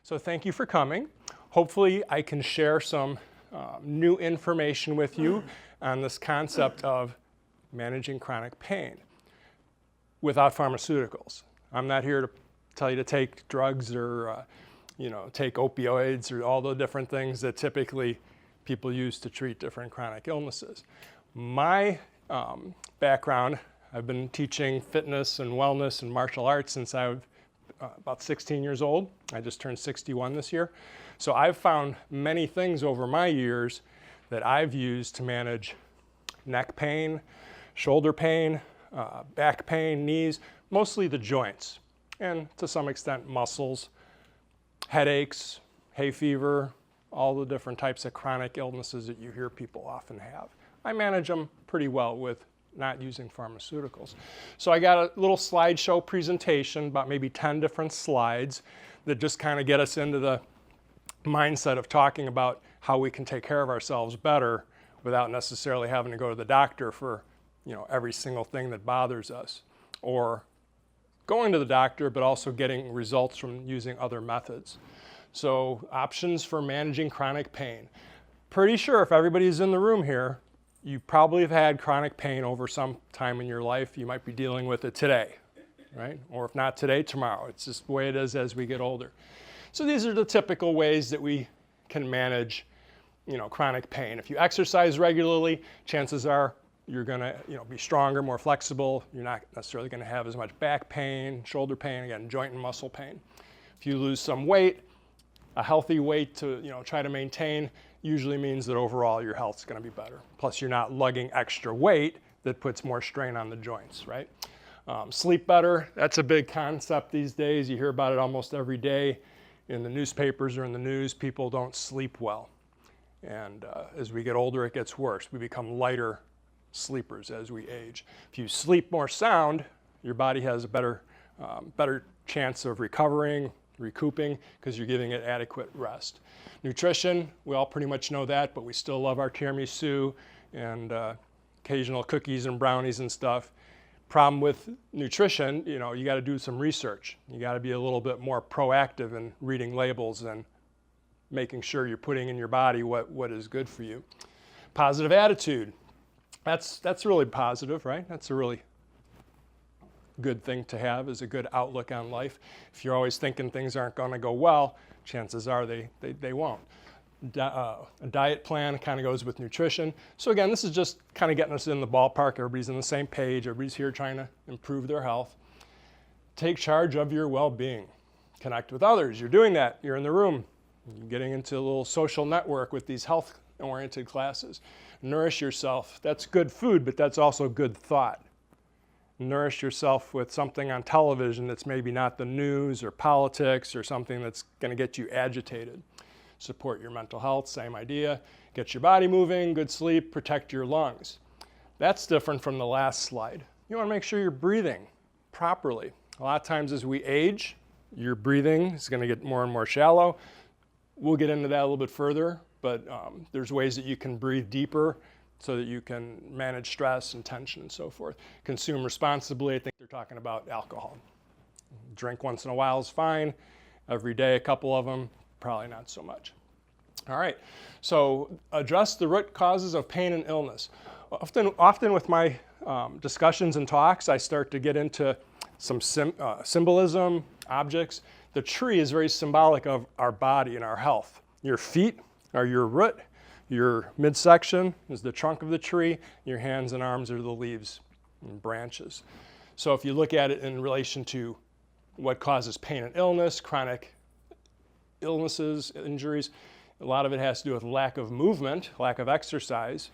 So thank you for coming. Hopefully I can share some new information with you on this concept of managing chronic pain without pharmaceuticals. I'm not here to tell you to take drugs or take opioids or all the different things that typically people use to treat different chronic illnesses. My background, I've been teaching fitness and wellness and martial arts since I was about 16 years old. I just turned 61 this year. So I've found many things over my years that I've used to manage neck pain, shoulder pain, back pain, knees, mostly the joints, and to some extent muscles, headaches, hay fever, all the different types of chronic illnesses that you hear people often have. I manage them pretty well with not using pharmaceuticals. So I got a little slideshow presentation, about maybe 10 different slides that just kind of get us into the mindset of talking about how we can take care of ourselves better without necessarily having to go to the doctor for every single thing that bothers us, or going to the doctor but also getting results from using other methods. So options for managing chronic pain. Pretty sure if everybody's in the room here, you probably have had chronic pain over some time in your life. You might be dealing with it today, right? Or if not today, tomorrow. It's just the way it is as we get older. So these are the typical ways that we can manage, chronic pain. If you exercise regularly, chances are you're going to, be stronger, more flexible. You're not necessarily going to have as much back pain, shoulder pain, again, joint and muscle pain. If you lose some weight, a healthy weight to, try to maintain usually means that overall your health's going to be better. Plus you're not lugging extra weight that puts more strain on the joints, right? Sleep better, that's a big concept these days. You hear about it almost every day in the newspapers or in the news. People don't sleep well. And as we get older, it gets worse. We become lighter sleepers as we age. If you sleep more sound, your body has a better chance of recovering, recouping, because you're giving it adequate rest. Nutrition, we all pretty much know that, but we still love our tiramisu and occasional cookies and brownies and stuff. Problem with nutrition, you got to do some research. You got to be a little bit more proactive in reading labels and making sure you're putting in your body what is good for you. Positive attitude, that's really positive, right? That's a really good thing to have, is a good outlook on life. If you're always thinking things aren't going to go well, chances are they won't. A diet plan kind of goes with nutrition. So again, this is just kind of getting us in the ballpark. Everybody's on the same page. Everybody's here trying to improve their health. Take charge of your well-being. Connect with others. You're doing that. You're in the room. You're getting into a little social network with these health-oriented classes. Nourish yourself. That's good food, but that's also good thought. Nourish yourself with something on television that's maybe not the news or politics or something that's going to get you agitated. Support your mental health, same idea. Get your body moving, good sleep, protect your lungs. That's different from the last slide. You want to make sure you're breathing properly. A lot of times as we age, your breathing is going to get more and more shallow. We'll get into that a little bit further, but there's ways that you can breathe deeper so that you can manage stress and tension and so forth. Consume responsibly. I think they're talking about alcohol. Drink once in a while is fine. Every day, a couple of them, probably not so much. All right, so address the root causes of pain and illness. Often with my discussions and talks, I start to get into some symbolism, objects. The tree is very symbolic of our body and our health. Your feet are your root. Your midsection is the trunk of the tree. Your hands and arms are the leaves and branches. So if you look at it in relation to what causes pain and illness, chronic illnesses, injuries, a lot of it has to do with lack of movement, lack of exercise,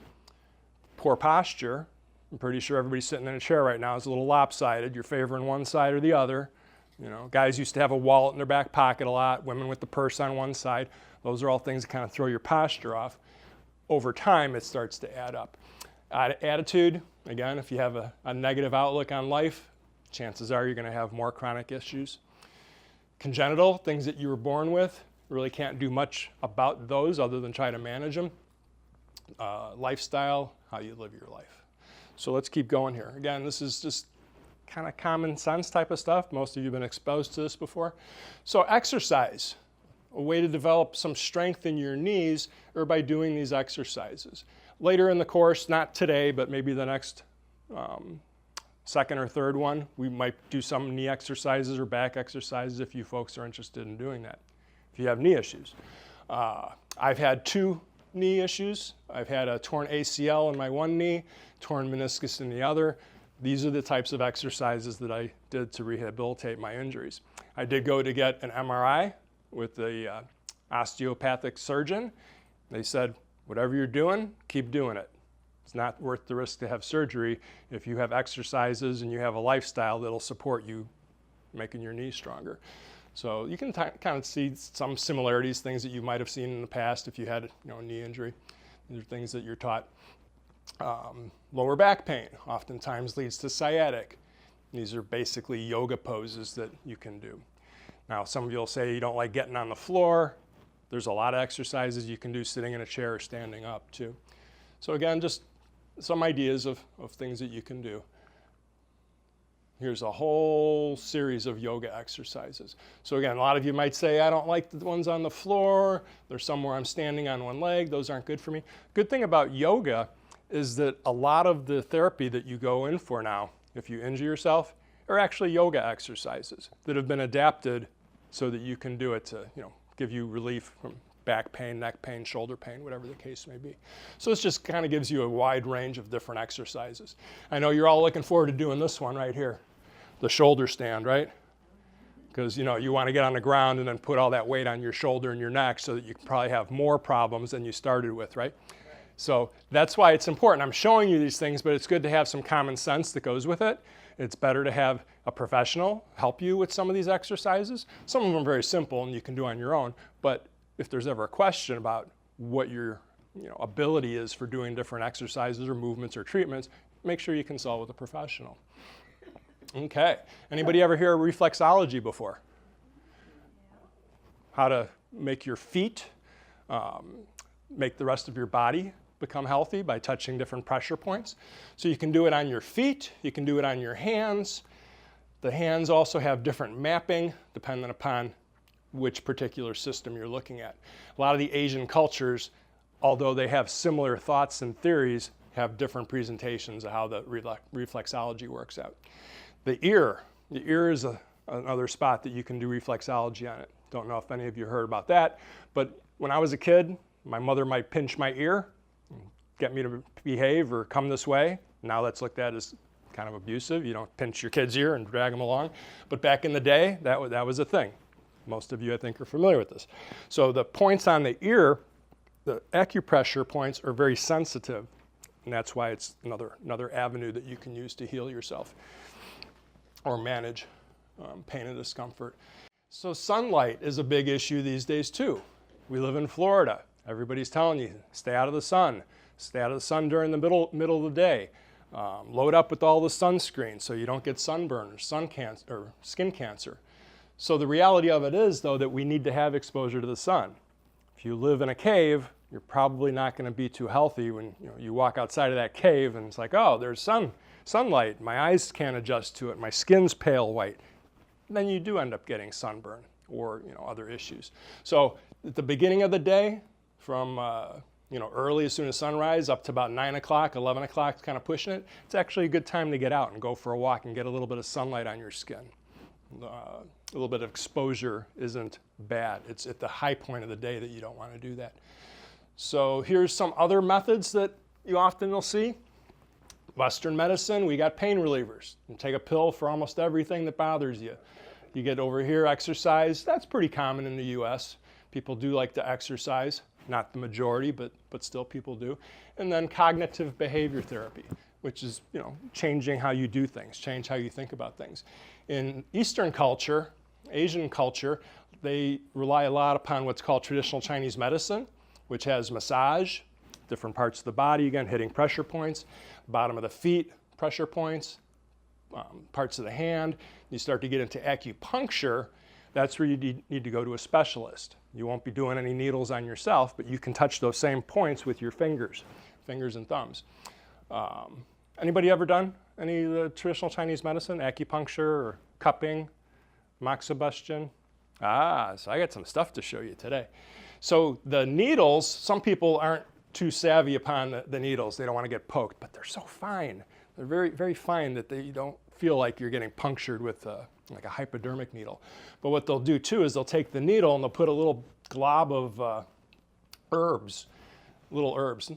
poor posture. I'm pretty sure everybody sitting in a chair right now is a little lopsided. You're favoring one side or the other. Guys used to have a wallet in their back pocket a lot, women with the purse on one side. Those are all things that kind of throw your posture off. Over time, it starts to add up. Attitude, again, if you have a negative outlook on life, chances are you're going to have more chronic issues. Congenital, things that you were born with, really can't do much about those other than try to manage them. Lifestyle, how you live your life. So let's keep going here. Again, this is just kind of common sense type of stuff. Most of you have been exposed to this before. So exercise. a way to develop some strength in your knees are by doing these exercises. Later in the course, not today, but maybe the next second or third one, we might do some knee exercises or back exercises if you folks are interested in doing that, if you have knee issues. I've had 2 knee issues. I've had a torn ACL in my one knee, torn meniscus in the other. These are the types of exercises that I did to rehabilitate my injuries. I did go to get an MRI with the osteopathic surgeon. They said, whatever you're doing, keep doing it. It's not worth the risk to have surgery if you have exercises and you have a lifestyle that'll support you making your knees stronger. So you can kind of see some similarities, things that you might have seen in the past if you had a knee injury. These are things that you're taught. Lower back pain oftentimes leads to sciatic. These are basically yoga poses that you can do. Now, some of you will say you don't like getting on the floor. There's a lot of exercises you can do sitting in a chair or standing up too. So again, just some ideas of things that you can do. Here's a whole series of yoga exercises. So again, a lot of you might say, I don't like the ones on the floor. There's some where I'm standing on one leg. Those aren't good for me. Good thing about yoga is that a lot of the therapy that you go in for now, if you injure yourself, are actually yoga exercises that have been adapted so that you can do it to, give you relief from back pain, neck pain, shoulder pain, whatever the case may be. So this just kind of gives you a wide range of different exercises. I know you're all looking forward to doing this one right here, the shoulder stand, right? Because you want to get on the ground and then put all that weight on your shoulder and your neck so that you can probably have more problems than you started with, right? So that's why it's important. I'm showing you these things, but it's good to have some common sense that goes with it. It's better to have a professional help you with some of these exercises. Some of them are very simple and you can do on your own, but if there's ever a question about what your ability is for doing different exercises or movements or treatments, make sure you consult with a professional. Okay, anybody ever hear of reflexology before? How to make your feet, make the rest of your body become healthy by touching different pressure points. So you can do it on your feet, you can do it on your hands. The hands also have different mapping depending upon which particular system you're looking at. A lot of the Asian cultures, although they have similar thoughts and theories, have different presentations of how the reflexology works out. The ear is another spot that you can do reflexology on it. Don't know if any of you heard about that, but when I was a kid, my mother might pinch my ear, get me to behave or come this way. Now that's looked at as kind of abusive. You don't pinch your kid's ear and drag them along. But back in the day, that was a thing. Most of you, I think, are familiar with this. So the points on the ear, the acupressure points, are very sensitive. And that's why it's another avenue that you can use to heal yourself or manage pain and discomfort. So sunlight is a big issue these days too. We live in Florida. Everybody's telling you, stay out of the sun. Stay out of the sun during the middle of the day. Load up with all the sunscreen so you don't get sunburn or skin cancer. So the reality of it is, though, that we need to have exposure to the sun. If you live in a cave, you're probably not going to be too healthy when you walk outside of that cave and it's like, oh, there's sunlight. My eyes can't adjust to it. My skin's pale white. And then you do end up getting sunburn or other issues. So at the beginning of the day, from early as soon as sunrise up to about 9 o'clock, 11 o'clock, kind of pushing it, it's actually a good time to get out and go for a walk and get a little bit of sunlight on your skin. A little bit of exposure isn't bad. It's at the high point of the day that you don't want to do that. So here's some other methods that you often will see. Western medicine, we got pain relievers. You take a pill for almost everything that bothers you. You get over here, exercise. That's pretty common in the US. People do like to exercise. Not the majority, but still people do. And then cognitive behavior therapy, which is changing how you do things, change how you think about things. In Eastern culture, Asian culture, they rely a lot upon what's called traditional Chinese medicine, which has massage, different parts of the body, again, hitting pressure points, bottom of the feet, pressure points, parts of the hand. You start to get into acupuncture, that's where you need to go to a specialist. You won't be doing any needles on yourself, but you can touch those same points with your fingers and thumbs. Anybody ever done any of the traditional Chinese medicine, acupuncture or cupping, moxibustion? So I got some stuff to show you today. So the needles, some people aren't too savvy upon the needles. They don't want to get poked, but they're so fine. They're very, very fine that you don't feel like you're getting punctured with like a hypodermic needle. But what they'll do too is they'll take the needle and they'll put a little glob of herbs, little herbs.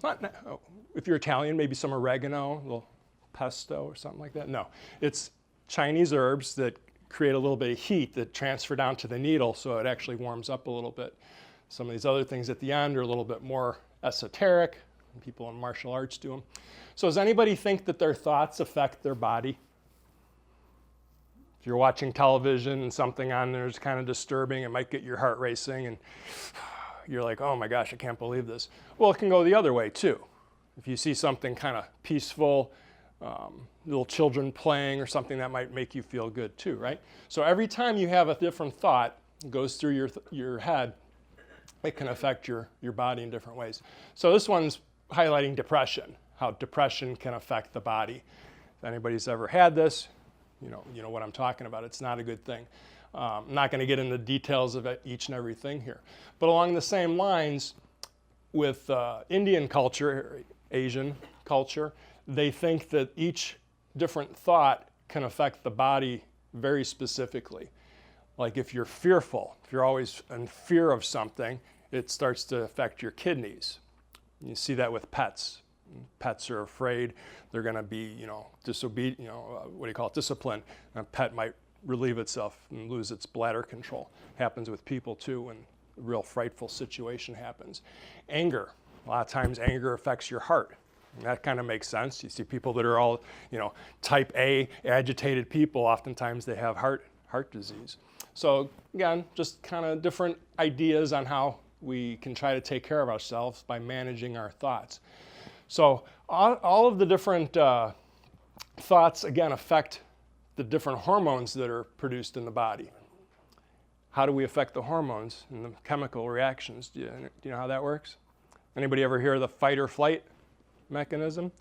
If you're Italian, maybe some oregano, a little pesto or something like that. No, it's Chinese herbs that create a little bit of heat that transfer down to the needle so it actually warms up a little bit. Some of these other things at the end are a little bit more esoteric. People in martial arts do them. So does anybody think that their thoughts affect their body? If you're watching television and something on there is kind of disturbing, it might get your heart racing and you're like, oh my gosh, I can't believe this. Well, it can go the other way too. If you see something kind of peaceful, little children playing or something, that might make you feel good too, right? So every time you have a different thought goes through your head, it can affect your body in different ways. So this one's highlighting depression, how depression can affect the body. If anybody's ever had this, you know what I'm talking about. It's not a good thing. I'm not going to get into details of each and everything here. But along the same lines, with Indian culture, Asian culture, they think that each different thought can affect the body very specifically. Like if you're fearful, if you're always in fear of something, it starts to affect your kidneys. You see that with pets. Pets are afraid they're going to be, disobedient, discipline. And a pet might relieve itself and lose its bladder control. Happens with people too when a real frightful situation happens. Anger. A lot of times anger affects your heart. And that kind of makes sense. You see people that are all, type A, agitated people, oftentimes they have heart disease. So again, just kind of different ideas on how we can try to take care of ourselves by managing our thoughts. So all of the different thoughts, again, affect the different hormones that are produced in the body. How do we affect the hormones and the chemical reactions? Do you know how that works? Anybody ever hear of the fight or flight mechanism?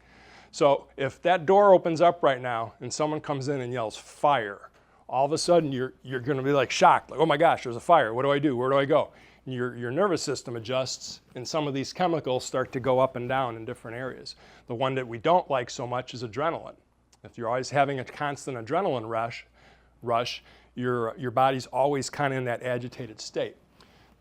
So if that door opens up right now and someone comes in and yells fire, all of a sudden you're going to be like shocked, like, oh my gosh, there's a fire. What do I do? Where do I go? And your nervous system adjusts and some of these chemicals start to go up and down in different areas. The one that we don't like so much is adrenaline. If you're always having a constant adrenaline rush, your body's always kind of in that agitated state.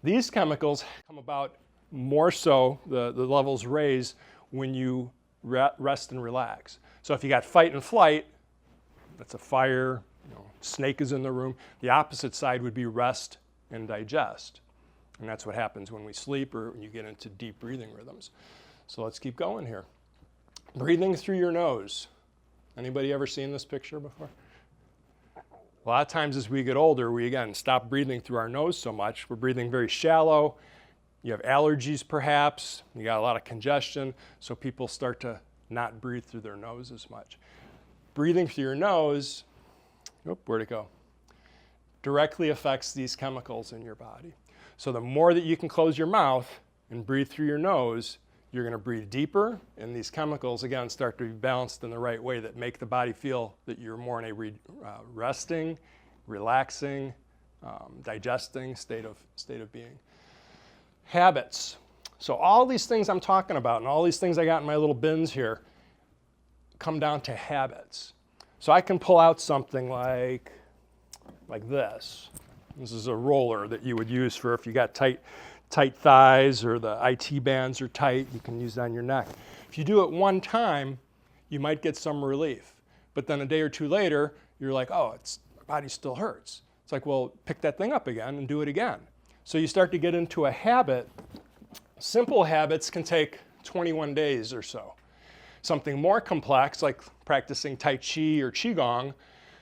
These chemicals come about more so, the levels raise when you rest and relax. So if you got fight and flight, that's a fire, snake is in the room. The opposite side would be rest and digest. And that's what happens when we sleep or when you get into deep breathing rhythms. So let's keep going here. Breathing through your nose. Anybody ever seen this picture before? A lot of times as we get older, we again stop breathing through our nose so much. We're breathing very shallow. You have allergies perhaps. You got a lot of congestion. So people start to not breathe through their nose as much. Breathing through your nose, where'd it go? Directly affects these chemicals in your body. So the more that you can close your mouth and breathe through your nose, you're going to breathe deeper, and these chemicals, again, start to be balanced in the right way that make the body feel that you're more in a resting, relaxing, digesting state of being. Habits. So all these things I'm talking about and all these things I got in my little bins here come down to habits. So I can pull out something like this. This is a roller that you would use for if you got tight thighs or the IT bands are tight, you can use it on your neck. If you do it one time, you might get some relief. But then a day or two later, you're like, oh, my body still hurts. It's like, well, pick that thing up again and do it again. So you start to get into a habit. Simple habits can take 21 days or so. Something more complex, like practicing Tai Chi or Qigong,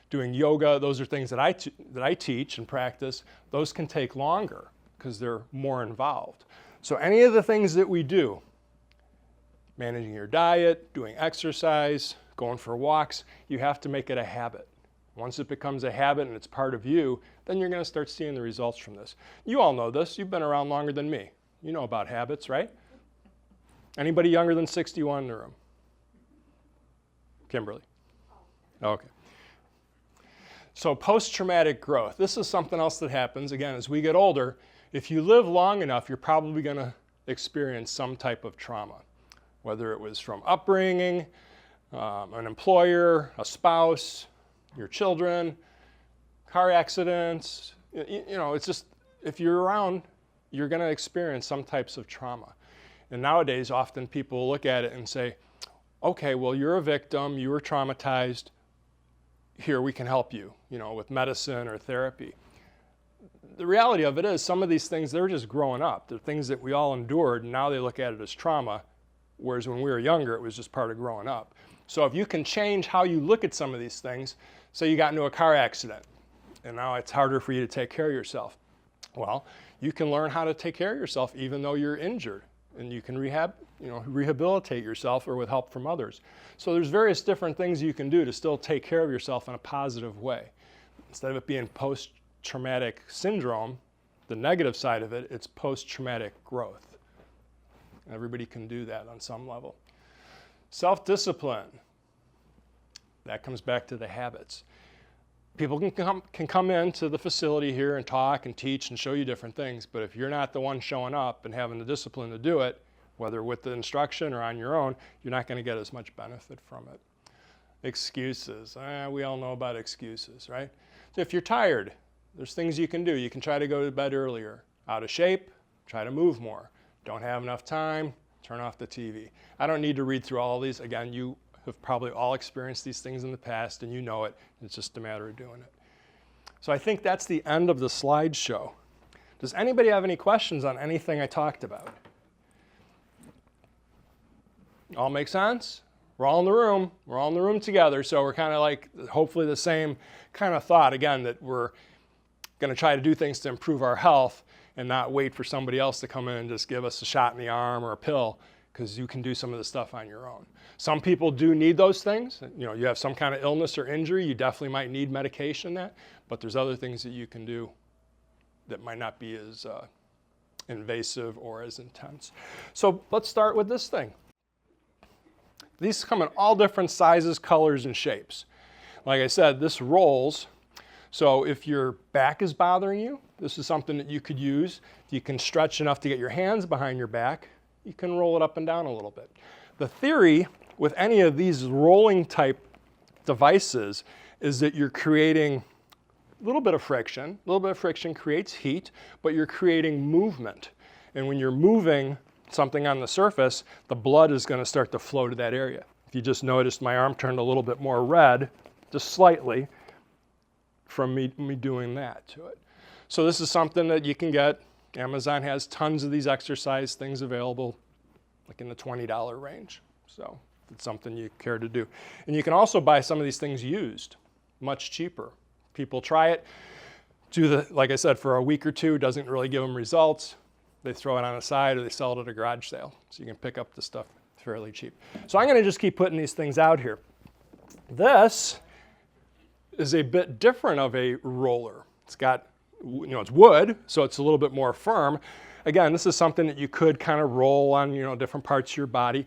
doing yoga, those are things that I teach and practice. Those can take longer because they're more involved. So any of the things that we do, managing your diet, doing exercise, going for walks, you have to make it a habit. Once it becomes a habit and it's part of you, then you're going to start seeing the results from this. You all know this. You've been around longer than me. You know about habits, right? Anybody younger than 61 in the room? Kimberly? Okay. So post-traumatic growth, this is something else that happens, again, as we get older. If you live long enough, you're probably going to experience some type of trauma, whether it was from upbringing, an employer, a spouse, your children, car accidents. You know, it's just, if you're around, you're going to experience some types of trauma. And nowadays, often people look at it and say, okay, well, you're a victim, you were traumatized, here, we can help you, you know, with medicine or therapy. The reality of it is some of these things, they're just growing up. They're things that we all endured, and now they look at it as trauma, whereas when we were younger, it was just part of growing up. So if you can change how you look at some of these things, say you got into a car accident, and now it's harder for you to take care of yourself. Well, you can learn how to take care of yourself even though you're injured, and you can rehabilitate yourself or with help from others. So there's various different things you can do to still take care of yourself in a positive way. Instead of it being post-traumatic syndrome, the negative side of it, it's post-traumatic growth. Everybody can do that on some level. Self-discipline, that comes back to the habits. People can come into the facility here and talk and teach and show you different things, but if you're not the one showing up and having the discipline to do it, whether with the instruction or on your own, you're not going to get as much benefit from it. Excuses. We all know about excuses, right? So if you're tired, there's things you can do. You can try to go to bed earlier. Out of shape, try to move more. Don't have enough time, turn off the TV. I don't need to read through all these. Again, you have probably all experienced these things in the past and you know it. It's just a matter of doing it. So I think that's the end of the slideshow. Does anybody have any questions on anything I talked about? All make sense? We're all in the room. We're all in the room together. So we're kind of like hopefully the same kind of thought, again, that we're going to try to do things to improve our health and not wait for somebody else to come in and just give us a shot in the arm or a pill, because you can do some of the stuff on your own. Some people do need those things. You know, you have some kind of illness or injury, you definitely might need medication that, but there's other things that you can do that might not be as invasive or as intense. So let's start with this thing. These come in all different sizes, colors, and shapes. Like I said, this rolls. So if your back is bothering you, this is something that you could use. If you can stretch enough to get your hands behind your back, you can roll it up and down a little bit. The theory with any of these rolling type devices is that you're creating a little bit of friction. A little bit of friction creates heat, but you're creating movement. And when you're moving something on the surface, the blood is going to start to flow to that area. If you just noticed, my arm turned a little bit more red, just slightly, from me doing that to it. So this is something that you can get. Amazon has tons of these exercise things available, like in the $20 range. So it's something you care to do. And you can also buy some of these things used, much cheaper. People try it, like I said, for a week or two, doesn't really give them results. They throw it on the side or they sell it at a garage sale. So you can pick up the stuff fairly cheap. So I'm going to just keep putting these things out here. This is a bit different of a roller. It's got, it's wood, so it's a little bit more firm. Again, this is something that you could kind of roll on, different parts of your body.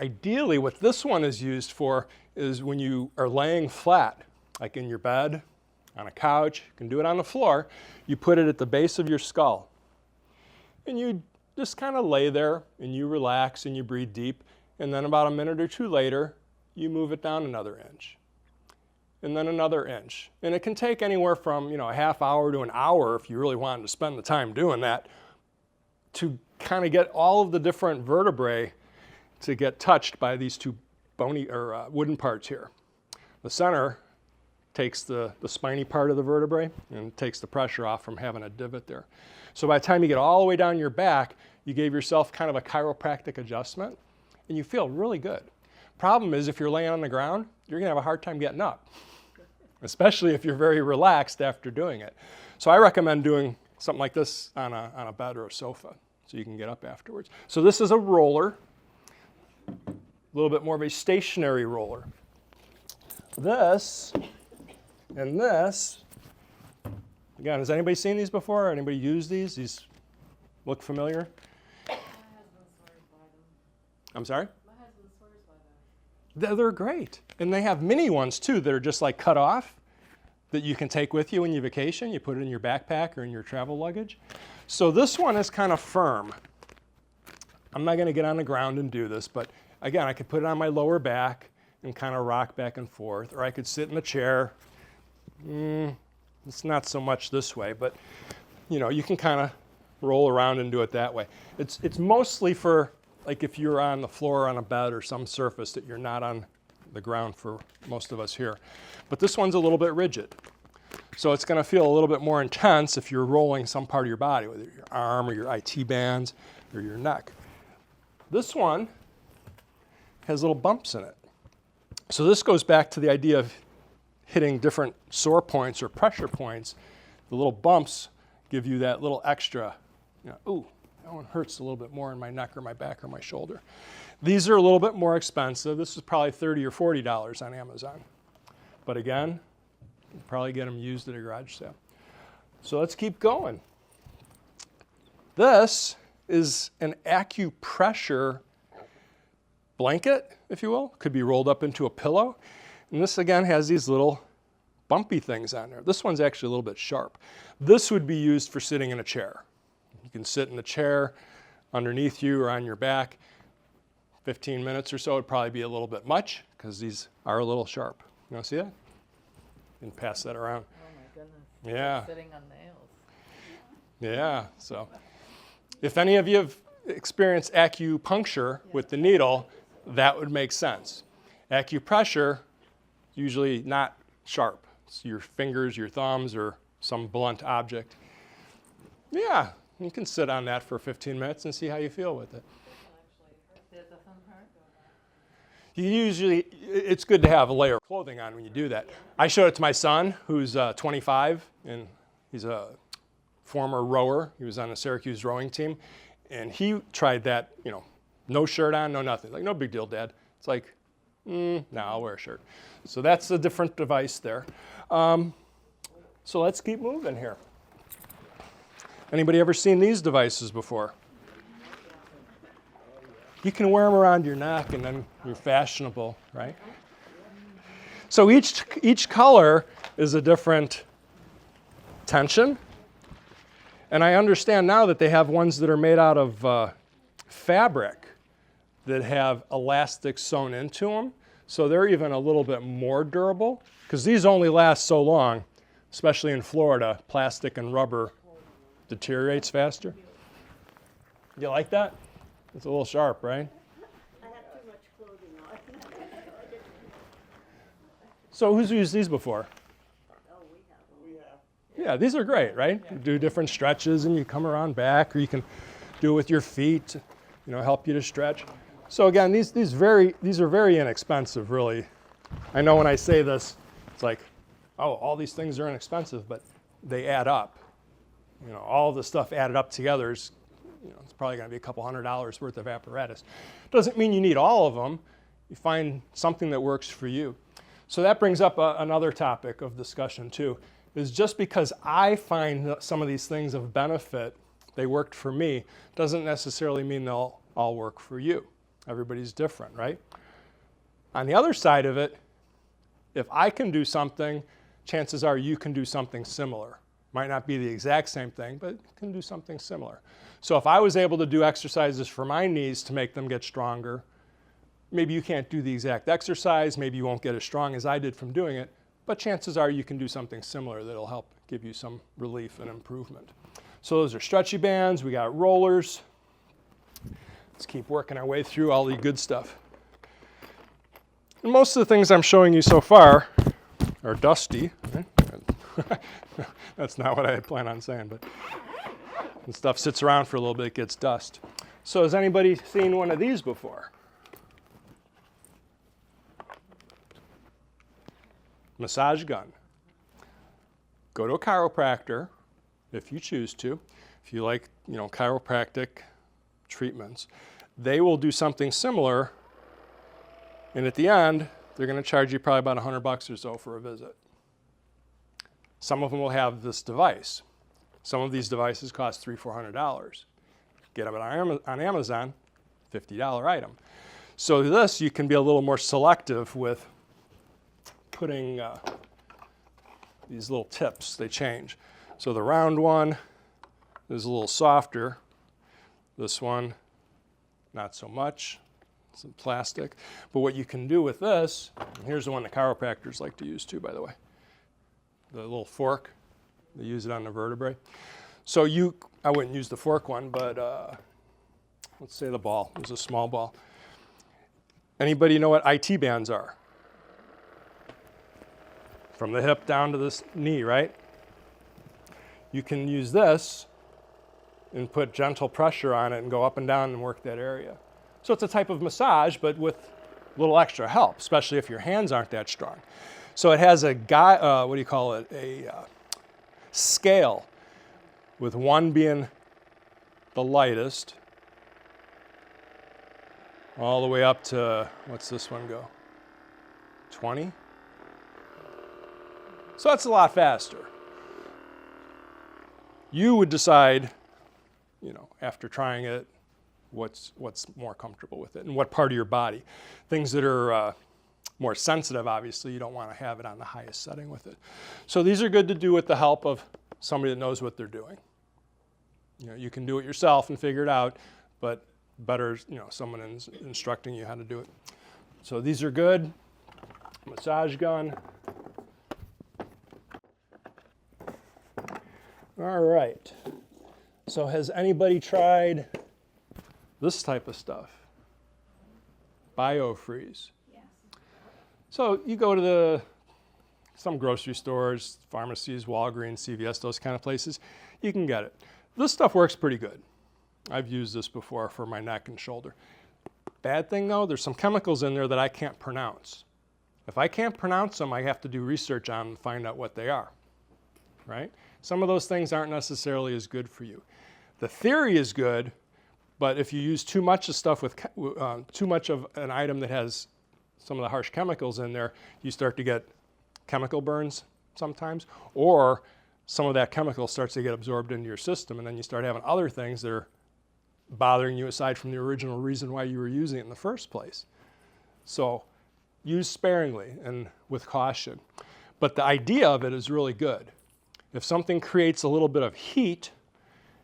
Ideally, what this one is used for is when you are laying flat, like in your bed, on a couch, you can do it on the floor, you put it at the base of your skull. And you just kind of lay there and you relax and you breathe deep. And then about a minute or two later, you move it down another inch. And then another inch. And it can take anywhere from a half hour to an hour if you really wanted to spend the time doing that to kind of get all of the different vertebrae to get touched by these two bony or wooden parts here. The center takes the spiny part of the vertebrae and takes the pressure off from having a divot there. So by the time you get all the way down your back, you gave yourself kind of a chiropractic adjustment and you feel really good. Problem is if you're laying on the ground, you're gonna have a hard time getting up, especially if you're very relaxed after doing it. So I recommend doing something like this on a bed or a sofa so you can get up afterwards. So this is a roller, a little bit more of a stationary roller. This and this, again, has anybody seen these before? Anybody used these? These look familiar? My husband swears by them. I'm sorry? My husband swears by them. They're great. And they have mini ones too that are just like cut off. that you can take with you when you vacation. You put it in your backpack or in your travel luggage. So this one is kind of firm. I'm not going to get on the ground and do this, but again, I could put it on my lower back and kind of rock back and forth, or I could sit in a chair. It's not so much this way, but you know, you can kind of roll around and do it that way. It's mostly for like if you're on the floor on a bed or some surface that you're not on the ground for most of us here. But this one's a little bit rigid. So it's going to feel a little bit more intense if you're rolling some part of your body, whether your arm or your IT bands or your neck. This one has little bumps in it. So this goes back to the idea of hitting different sore points or pressure points. The little bumps give you that little extra, you know, ooh, that one hurts a little bit more in my neck or my back or my shoulder. These are a little bit more expensive. This is probably $30 or $40 on Amazon. But again, you can probably get them used at a garage sale. So let's keep going. This is an acupressure blanket, if you will. Could be rolled up into a pillow. And this again has these little bumpy things on there. This one's actually a little bit sharp. This would be used for sitting in a chair. You can sit in the chair underneath you or on your back. 15 minutes or so would probably be a little bit much because these are a little sharp. You want to see that? And pass that around. Oh my goodness. Yeah. Like sitting on nails. Yeah, so if any of you have experienced acupuncture with the needle, that would make sense. Acupressure, usually not sharp. It's your fingers, your thumbs, or some blunt object. Yeah, you can sit on that for 15 minutes and see how you feel with it. It doesn't hurt. You usually, it's good to have a layer of clothing on when you do that. I showed it to my son, who's 25, and he's a former rower. He was on the Syracuse rowing team, and he tried that, you know, no shirt on, no nothing. Like, no big deal, Dad. It's like, no, I'll wear a shirt. So that's a different device there. So let's keep moving here. Anybody ever seen these devices before? You can wear them around your neck and then you're fashionable, right? So each color is a different tension. And I understand now that they have ones that are made out of fabric that have elastic sewn into them. So they're even a little bit more durable because these only last so long, especially in Florida. Plastic and rubber deteriorates faster. You like that? It's a little sharp, right? I have too much clothing on. So who's used these before? Oh, we have. Yeah, these are great, right? You do different stretches and you come around back, or you can do it with your feet, you know, help you to stretch. So again, these are very inexpensive, really. I know when I say this, it's like, oh, all these things are inexpensive, but they add up. You know, all the stuff added up together is, you know, it's probably going to be a couple $100 worth of apparatus. Doesn't mean you need all of them. You find something that works for you. So that brings up another topic of discussion too, is just because I find some of these things of benefit, they worked for me, doesn't necessarily mean they'll all work for you. Everybody's different, right? On the other side of it, if I can do something, chances are you can do something similar. Might not be the exact same thing, but you can do something similar. So if I was able to do exercises for my knees to make them get stronger, maybe you can't do the exact exercise, maybe you won't get as strong as I did from doing it, but chances are you can do something similar that'll help give you some relief and improvement. So those are stretchy bands, we got rollers. Let's keep working our way through all the good stuff. And most of the things I'm showing you so far are dusty. That's not what I had planned on saying, but when stuff sits around for a little bit, it gets dust. So has anybody seen one of these before? Massage gun. Go to a chiropractor if you choose to. If you like, you know, chiropractic treatments, they will do something similar, and at the end, they're going to charge you probably about $100 or so for a visit. Some of them will have this device. Some of these devices cost $300-400. Get them on Amazon, $50 item. So this, you can be a little more selective with putting these little tips, they change. So the round one is a little softer. This one, not so much. It's in plastic. But what you can do with this, and here's the one the chiropractors like to use too, by the way. The little fork, they use it on the vertebrae. So I wouldn't use the fork one, but let's say the ball. It was a small ball. Anybody know what IT bands are? From the hip down to the knee, right? You can use this and put gentle pressure on it and go up and down and work that area. So it's a type of massage, but with a little extra help, especially if your hands aren't that strong. So it has a scale, with one being the lightest, all the way up to, what's this one go? 20? So that's a lot faster. You would decide, after trying it, what's more comfortable with it and what part of your body. Things that are more sensitive, obviously, you don't want to have it on the highest setting with it. So these are good to do with the help of somebody that knows what they're doing. You can do it yourself and figure it out, but better, someone instructing you how to do it. So these are good. Massage gun. All right. So has anybody tried this type of stuff? BioFreeze. Yes. So you go to some grocery stores, pharmacies, Walgreens, CVS, those kind of places, you can get it. This stuff works pretty good. I've used this before for my neck and shoulder. Bad thing though, there's some chemicals in there that I can't pronounce. If I can't pronounce them, I have to do research on them and find out what they are, right? Some of those things aren't necessarily as good for you. The theory is good, but if you use too much of stuff with too much of an item that has some of the harsh chemicals in there, you start to get chemical burns sometimes, or some of that chemical starts to get absorbed into your system, and then you start having other things that are bothering you aside from the original reason why you were using it in the first place. So use sparingly and with caution. But the idea of it is really good. If something creates a little bit of heat,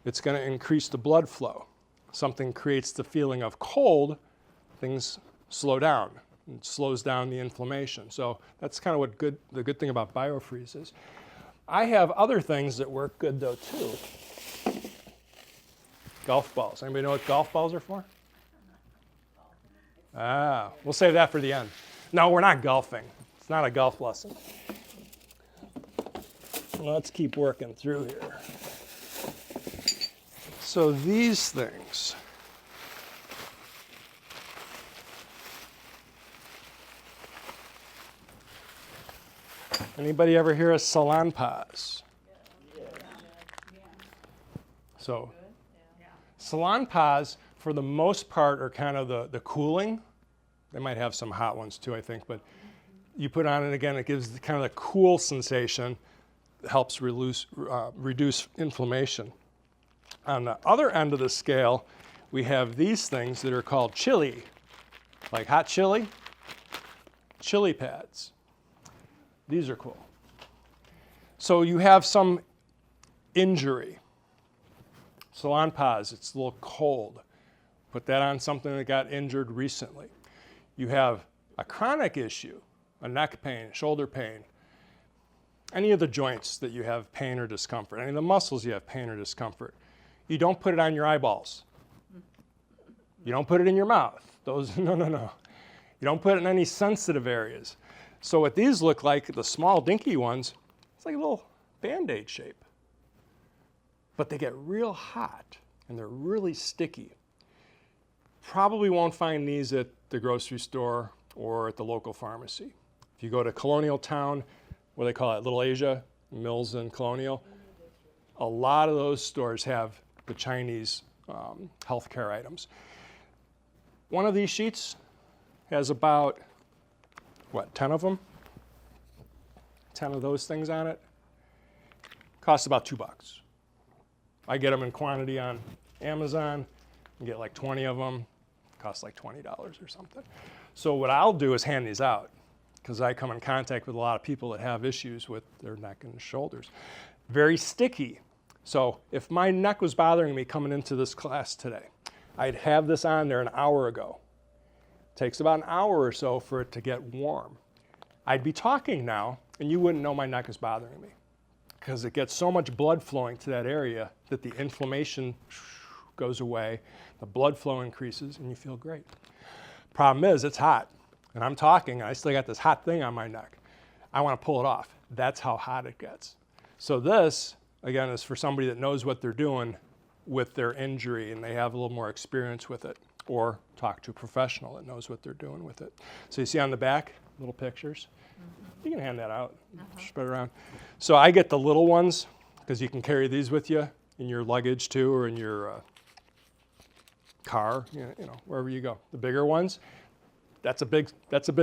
it's going to increase the blood flow. Something creates the feeling of cold, things slow down. It slows down the inflammation. So that's kind of the good thing about BioFreeze is. I have other things that work good though too. Golf balls. Anybody know what golf balls are for? We'll save that for the end. No, we're not golfing. It's not a golf lesson. Let's keep working through here. So these things. Anybody ever hear of salon paws? So salon paws, for the most part, are kind of the cooling. They might have some hot ones too, I think, but you put on it again, it gives kind of the cool sensation. It helps reduce inflammation. On the other end of the scale, we have these things that are called chili, like hot chili pads. These are cool. So you have some injury. Salon paws, it's a little cold. Put that on something that got injured recently. You have a chronic issue, a neck pain, shoulder pain, any of the joints that you have pain or discomfort, any of the muscles you have pain or discomfort. You don't put it on your eyeballs. You don't put it in your mouth. No. You don't put it in any sensitive areas. So what these look like, the small dinky ones, it's like a little Band-Aid shape. But they get real hot and they're really sticky. Probably won't find these at the grocery store or at the local pharmacy. If you go to Colonial Town, what do they call it, Little Asia, Mills and Colonial, a lot of those stores have the Chinese healthcare items. One of these sheets has about 10 of them? 10 of those things on it. Costs about $2. I get them in quantity on Amazon. You get like 20 of them. Costs like $20 or something. So what I'll do is hand these out because I come in contact with a lot of people that have issues with their neck and shoulders. Very sticky. So if my neck was bothering me coming into this class today, I'd have this on there an hour ago. Takes about an hour or so for it to get warm. I'd be talking now, and you wouldn't know my neck is bothering me because it gets so much blood flowing to that area that the inflammation goes away, the blood flow increases, and you feel great. Problem is, it's hot, and I'm talking, and I still got this hot thing on my neck. I want to pull it off. That's how hot it gets. So this, again, is for somebody that knows what they're doing with their injury, and they have a little more experience with it, or talk to a professional that knows what they're doing with it. So you see on the back, little pictures. You can hand that out, spread it around. So I get the little ones because you can carry these with you in your luggage too, or in your car, you know, wherever you go. The bigger ones, that's a big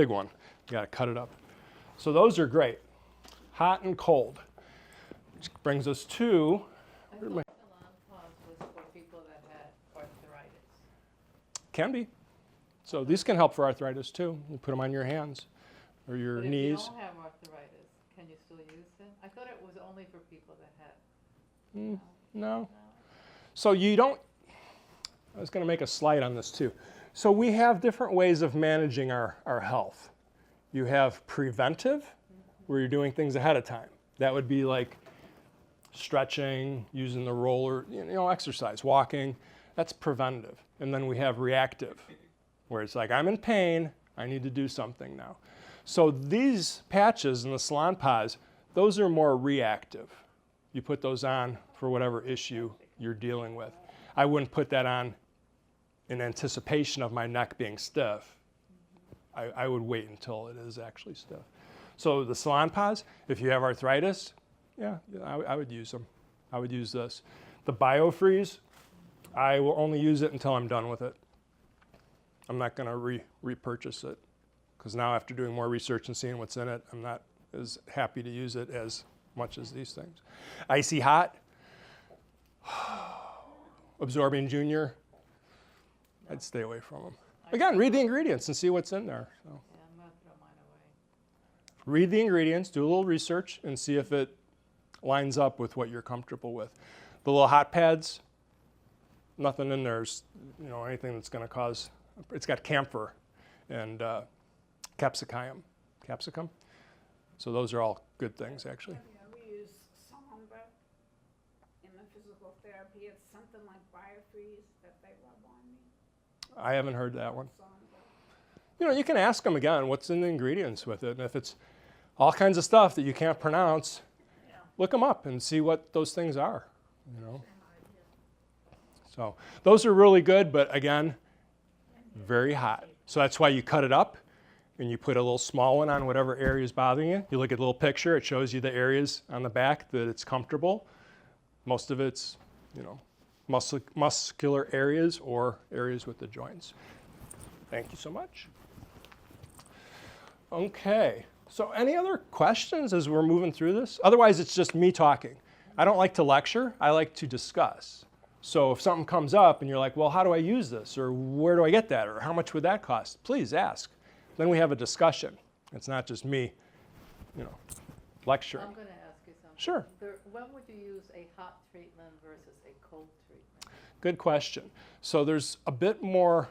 one. You got to cut it up. So those are great, hot and cold. Which brings us to. I thought alarm pause was for people that had arthritis. Can be. So these can help for arthritis too. You put them on your hands or your But if knees. you don't have arthritis, can you still use it? I thought it was only for people that had. No. So you don't, I was going to make a slide on this too. So we have different ways of managing our health. You have preventive, where you're doing things ahead of time. That would be like stretching, using the roller, exercise, walking. That's preventative. And then we have reactive, where it's like, I'm in pain, I need to do something now. So these patches and the salon paws, those are more reactive. You put those on for whatever issue you're dealing with. I wouldn't put that on in anticipation of my neck being stiff. I would wait until it is actually stiff. So the salon paws, if you have arthritis, yeah, I would use them. I would use this. The BioFreeze, I will only use it until I'm done with it. I'm not going to repurchase it because now after doing more research and seeing what's in it, I'm not as happy to use it as much as these things. Icy Hot, Absorbing Junior, I'd stay away from them. Again, read the ingredients and see what's in there. So. Yeah, I'm going to throw mine away. Read the ingredients, do a little research, and see if it lines up with what you're comfortable with. The little hot pads, nothing in there's, anything that's going to cause. It's got camphor and capsicum. So those are all good things, actually. We use Samba in the physical therapy. It's something like BioFreeze that they rub on me. I haven't heard that one. Samba. You can ask them again what's in the ingredients with it. And if it's all kinds of stuff that you can't pronounce, look them up and see what those things are. So those are really good, but again, very hot. So that's why you cut it up and you put a little small one on whatever area is bothering you. You look at the little picture, it shows you the areas on the back that it's comfortable. Most of it's, muscular areas or areas with the joints. Thank you so much. Okay, so any other questions as we're moving through this? Otherwise, it's just me talking. I don't like to lecture, I like to discuss. So if something comes up and you're like, well, how do I use this? Or where do I get that? Or how much would that cost? Please ask. Then we have a discussion. It's not just me, lecturing. I'm going to ask you something. Sure. When would you use a hot treatment versus a cold treatment? Good question. So there's a bit more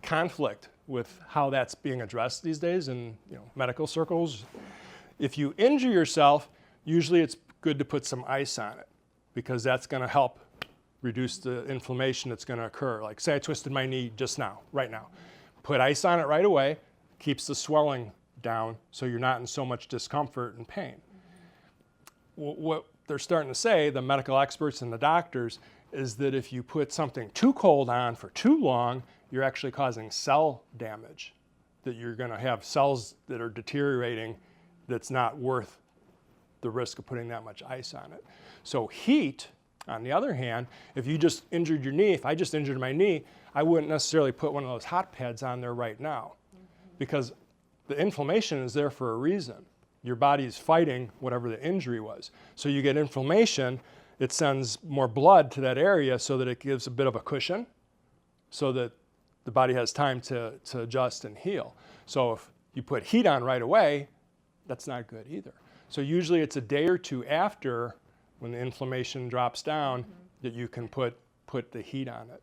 conflict with how that's being addressed these days in medical circles. If you injure yourself, usually it's good to put some ice on it because that's going to help reduce the inflammation that's going to occur. Like say I twisted my knee just now, right now. Put ice on it right away, keeps the swelling down so you're not in so much discomfort and pain. What they're starting to say, the medical experts and the doctors, is that if you put something too cold on for too long, you're actually causing cell damage, that you're going to have cells that are deteriorating that's not worth the risk of putting that much ice on it. So heat, on the other hand, if you just injured your knee, if I just injured my knee, I wouldn't necessarily put one of those hot pads on there right now because the inflammation is there for a reason. Your body's fighting whatever the injury was. So you get inflammation, it sends more blood to that area so that it gives a bit of a cushion so that the body has time to adjust and heal. So if you put heat on right away, that's not good either. So usually it's a day or two after, when the inflammation drops down, that you can put the heat on it.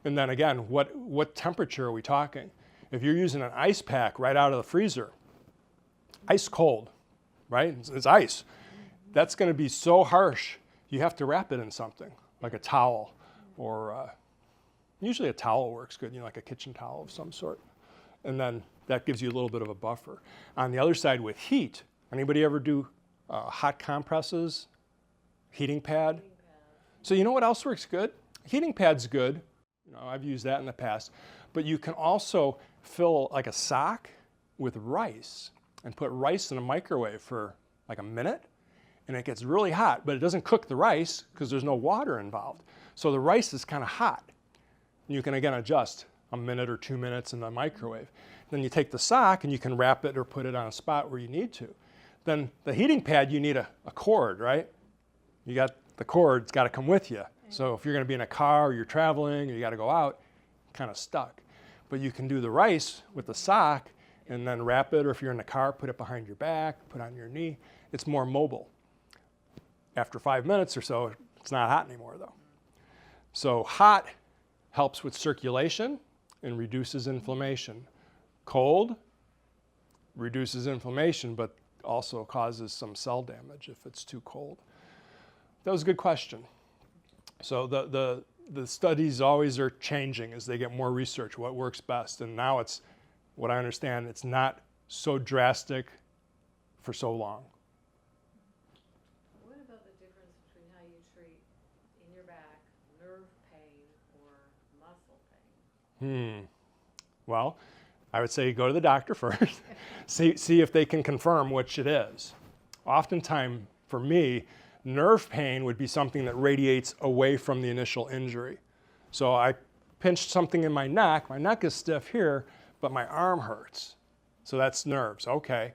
And then again, what temperature are we talking? If you're using an ice pack right out of the freezer, ice cold, right? It's ice. That's going to be so harsh, you have to wrap it in something, like a towel, or usually a towel works good, like a kitchen towel of some sort. And then that gives you a little bit of a buffer. On the other side with heat, anybody ever do hot compresses, heating pad? So you know what else works good? Heating pad's good. I've used that in the past. But you can also fill like a sock with rice and put rice in a microwave for like a minute, and it gets really hot, but it doesn't cook the rice because there's no water involved. So the rice is kind of hot. You can again adjust a minute or 2 minutes in the microwave. Then you take the sock and you can wrap it or put it on a spot where you need to. Then the heating pad, you need a cord, right? You got the cord, it's got to come with you. So if you're going to be in a car or you're traveling or you got to go out, kind of stuck. But you can do the rice with the sock and then wrap it, or if you're in the car, put it behind your back, put it on your knee. It's more mobile. After 5 minutes or so, it's not hot anymore though. So hot helps with circulation and reduces inflammation. Cold reduces inflammation, but also causes some cell damage if it's too cold. That was a good question. So the studies always are changing as they get more research, what works best. And now it's, what I understand, it's not so drastic for so long. What about the difference between how you treat in your back nerve pain or muscle pain? Well, I would say go to the doctor first, see if they can confirm which it is. Oftentimes, for me, nerve pain would be something that radiates away from the initial injury. So I pinched something in my neck is stiff here, but my arm hurts. So that's nerves, okay.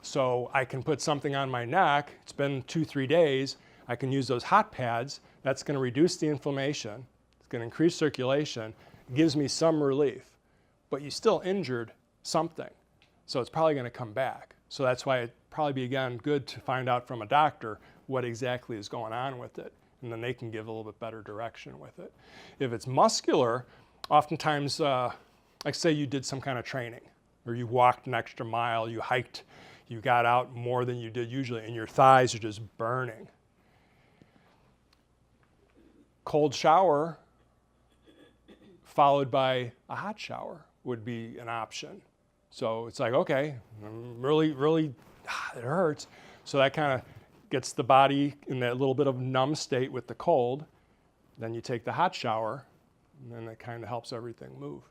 So I can put something on my neck, it's been 2-3 days, I can use those hot pads, that's going to reduce the inflammation, it's going to increase circulation, gives me some relief, but you still injured something. So it's probably going to come back. So that's why it'd probably be, again, good to find out from a doctor what exactly is going on with it, and then they can give a little bit better direction with it. If it's muscular, oftentimes, like say you did some kind of training, or you walked an extra mile, you hiked, you got out more than you did usually, and your thighs are just burning. Cold shower followed by a hot shower would be an option. So it's like, okay, really, it hurts. So that kind of gets the body in that little bit of numb state with the cold. Then you take the hot shower, and then it kind of helps everything move.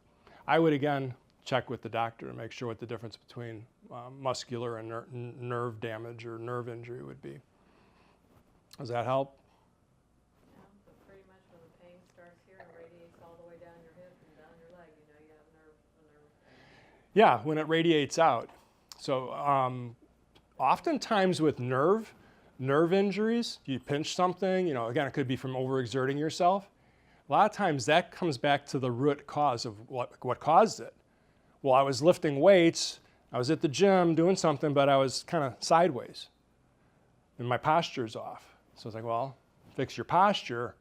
I would, again, check with the doctor to make sure what the difference between muscular and nerve damage or nerve injury would be. Does that help? Yeah, but pretty much when the pain starts here and radiates all the way down your hip and down your leg, you know you have nerve pain. Yeah, when it radiates out. So oftentimes with nerve injuries, you pinch something, again, it could be from overexerting yourself. A lot of times that comes back to the root cause of what caused it. Well, I was lifting weights, I was at the gym doing something, but I was kind of sideways and my posture's off. So it's like, well, fix your posture.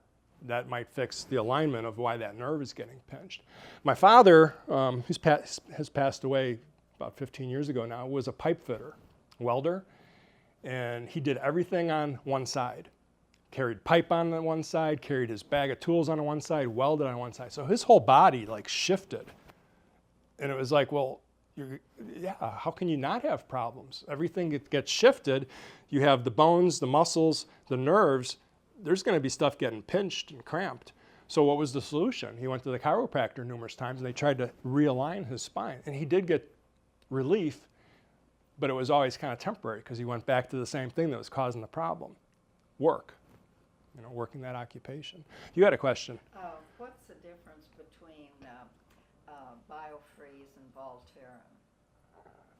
That might fix the alignment of why that nerve is getting pinched. My father, has passed away about 15 years ago now, was a pipe fitter, welder, and he did everything on one side. Carried pipe on the one side, carried his bag of tools on the one side, welded on one side. So his whole body like shifted. And it was like, well, how can you not have problems? Everything gets shifted. You have the bones, the muscles, the nerves. There's going to be stuff getting pinched and cramped. So what was the solution? He went to the chiropractor numerous times and they tried to realign his spine. And he did get relief, but it was always kind of temporary because he went back to the same thing that was causing the problem. Work, working that occupation. You had a question. What's the difference between biofreeze and Voltaren?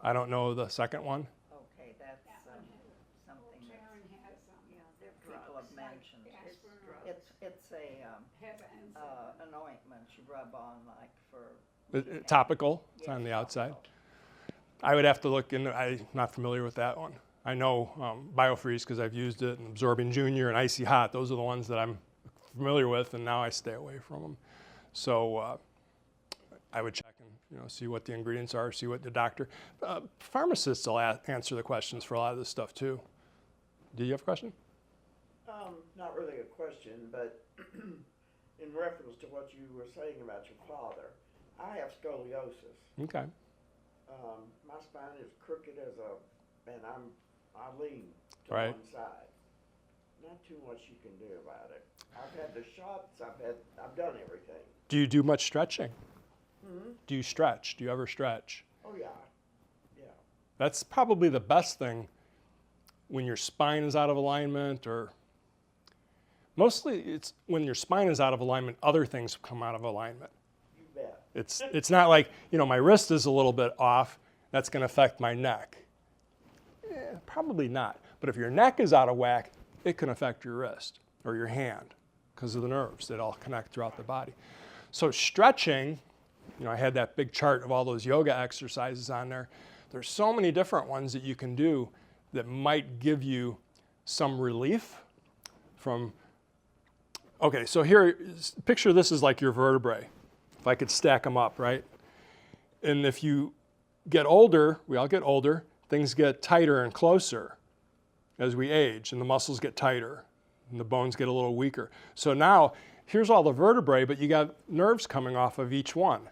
I don't know the second one. Okay, that's something that Sharon has people have drugs, mentioned. like aspirin. It's a Has an enzyme. an ointment you rub on like for Topical, it's Yeah, on the outside. topical. I would have to look into, I'm not familiar with that one. I know BioFreeze because I've used it, and Absorbing Junior and Icy Hot. Those are the ones that I'm familiar with, and now I stay away from them. So I would check and see what the ingredients are, see what the doctor. Pharmacists will answer the questions for a lot of this stuff too. Do you have a question? Not really a question, but in reference to what you were saying about your father, I have scoliosis. Okay. My spine is crooked and I lean to Right. one side. Not too much you can do about it. I've had the shots. I've done everything. Do you do much stretching? Mm-hmm. Do you stretch? Do you ever stretch? Oh yeah, yeah. That's probably the best thing when your spine is out of alignment, or mostly it's when your spine is out of alignment, other things come out of alignment. You bet. It's not like, my wrist is a little bit off, that's going to affect my neck. Probably not. But if your neck is out of whack, it can affect your wrist or your hand because of the nerves that all connect throughout the body. So stretching, I had that big chart of all those yoga exercises on there. There's so many different ones that you can do that might give you some relief from. Okay, so here, picture this is like your vertebrae. If I could stack them up, right? And if you get older, we all get older, things get tighter and closer as we age, and the muscles get tighter, and the bones get a little weaker. So now, here's all the vertebrae, but you got nerves coming off of each one,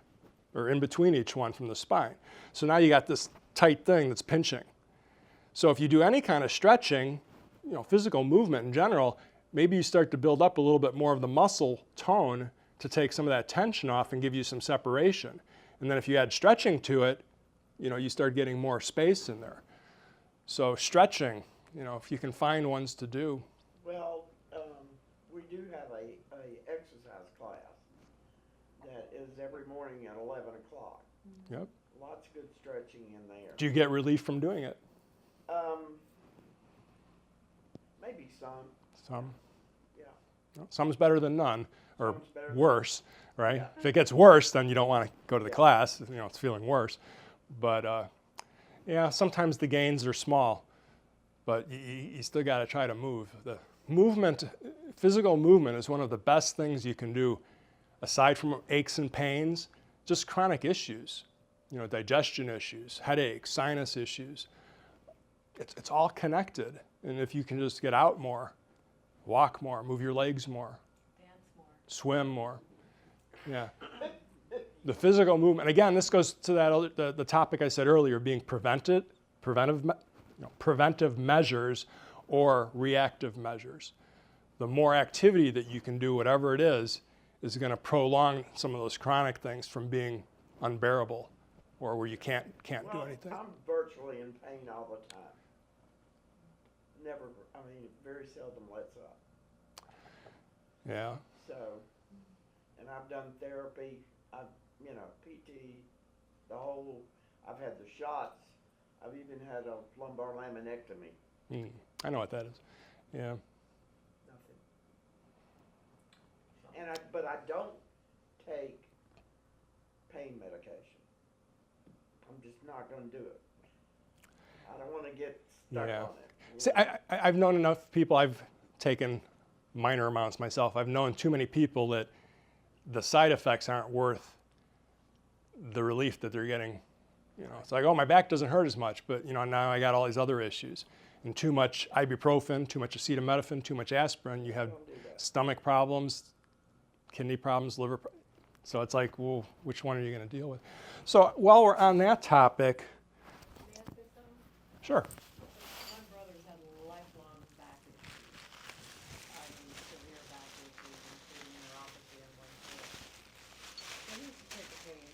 or in between each one from the spine. So now you got this tight thing that's pinching. So if you do any kind of stretching, physical movement in general, maybe you start to build up a little bit more of the muscle tone to take some of that tension off and give you some separation. And then if you add stretching to it, you start getting more space in there. So stretching, if you can find ones to do. Well, we do have a exercise class that is every morning at 11 o'clock. Yep. Lots of good stretching in there. Do you get relief from doing it? Maybe some. Some. Yeah. Well, some's better than none, or Some's better than worse, right? Yeah. If it gets worse, then you don't want to go to the Yeah. class. It's feeling worse. But yeah, sometimes the gains are small, but you still got to try to move. The movement, physical movement, is one of the best things you can do, aside from aches and pains. Just chronic issues, digestion issues, headaches, sinus issues. It's all connected. And if you can just get out more, walk more, move your legs more, Dance more. swim more, yeah. The physical movement, and again, this goes to that the topic I said earlier, being preventive measures or reactive measures. The more activity that you can do, whatever it is going to prolong some of those chronic things from being unbearable, or where you can't do anything. I'm virtually in pain all the time. Very seldom lets up. Yeah. So, and I've done therapy, PT, I've had the shots, I've even had a lumbar laminectomy. I know what that is. Yeah. Nothing. But I don't take pain medication. I'm just not going to do it. I don't want to get stuck Yeah. on it. See, I've known enough people, I've taken minor amounts myself. I've known too many people that the side effects aren't worth the relief that they're getting. It's like, oh, my back doesn't hurt as much, but now I got all these other issues. And too much ibuprofen, too much acetaminophen, too much aspirin, you have Don't do that. stomach problems, kidney problems, liver problems. So it's like, well, which one are you going to deal with? So while we're on that topic, Can I ask you something? sure. My brother's had lifelong back issues, severe back issues, including neuropathy in one foot. So he used to take pain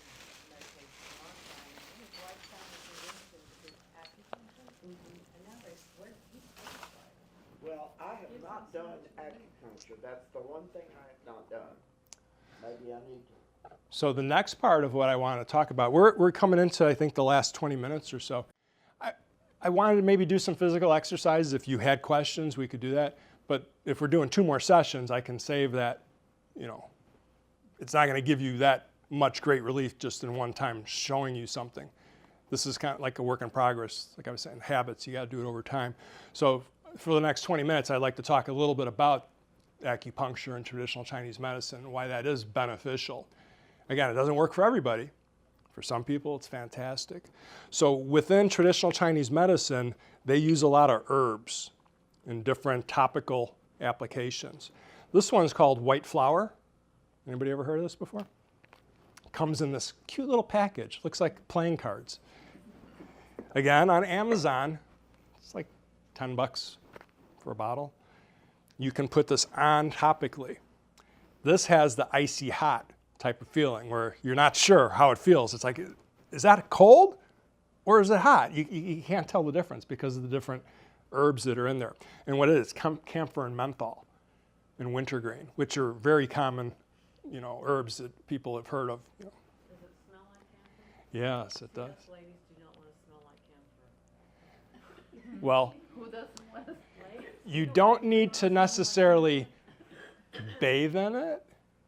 medication a long time, and his wife found a convinced him to acupuncture, and now they swear he's satisfied. Well, I have not done acupuncture. That's the one thing I have not done. Maybe I need to. So the next part of what I want to talk about, we're coming into, I think, the last 20 minutes or so. I wanted to maybe do some physical exercises. If you had questions, we could do that. But if we're doing 2 more sessions, I can save that. It's not going to give you that much great relief just in one time showing you something. This is kind of like a work in progress. Like I was saying, habits, you got to do it over time. So for the next 20 minutes, I'd like to talk a little bit about acupuncture and traditional Chinese medicine and why that is beneficial. Again, it doesn't work for everybody. For some people, it's fantastic. So within traditional Chinese medicine, they use a lot of herbs in different topical applications. This one's called white flower. Anybody ever heard of this before? Comes in this cute little package. Looks like playing cards. Again, on Amazon, it's like 10 bucks for a bottle. You can put this on topically. This has the icy hot type of feeling where you're not sure how it feels. It's like, is that cold or is it hot? You can't tell the difference because of the different herbs that are in there. And what it is, camphor and menthol and wintergreen, which are very common, herbs that people have heard of. Does it smell like camphor? Yes, it does. Yes, ladies do not want to smell like camphor. Well, Who doesn't want to? Ladies? you don't need to necessarily bathe in it.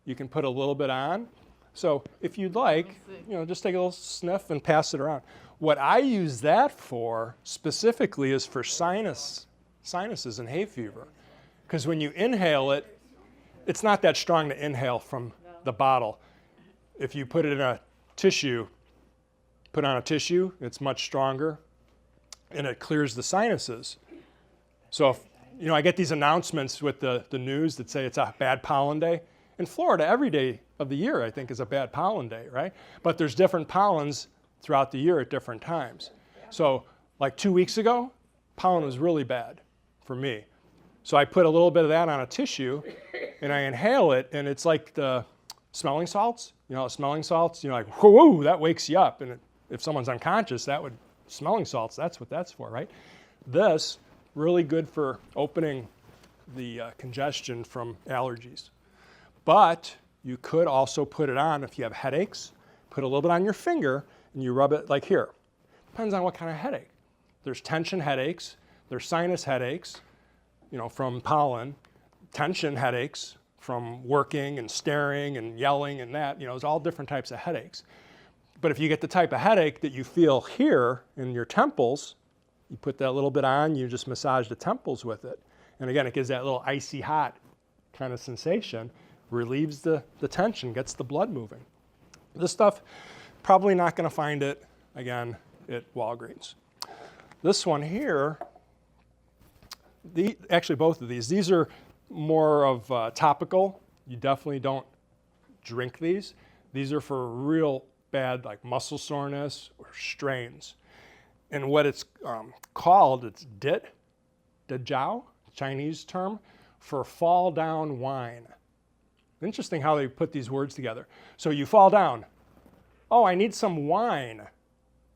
You can put a little bit on. So if you'd like, just take a little sniff and pass it around. What I use that for specifically is for sinuses and hay fever. Because when you inhale it, it's not that strong to inhale from the bottle. If you put it in a tissue, put on a tissue, it's much stronger and it clears the sinuses. So if, I get these announcements with the news that say it's a bad pollen day. In Florida, every day of the year, I think, is a bad pollen day, right? But there's different pollens throughout the year at different times. So like 2 weeks ago, pollen was really bad for me. So I put a little bit of that on a tissue and I inhale it, and it's like the smelling salts. Smelling salts, like, whoa, that wakes you up. And if someone's unconscious, smelling salts, that's what that's for, right? This, really good for opening the congestion from allergies. But you could also put it on if you have headaches, put a little bit on your finger and you rub it like here. Depends on what kind of headache. There's tension headaches, there's sinus headaches, from pollen, tension headaches from working and staring and yelling and that, there's all different types of headaches. But if you get the type of headache that you feel here in your temples, you put that little bit on, you just massage the temples with it. And again, it gives that little icy hot kind of sensation, relieves the tension, gets the blood moving. This stuff, probably not going to find it, again, at Walgreens. This one here, actually both of these are more of topical. You definitely don't drink these. These are for real bad like muscle soreness or strains. And what it's called, it's de jiao, Chinese term, for fall down wine. Interesting how they put these words together. So you fall down. Oh, I need some wine,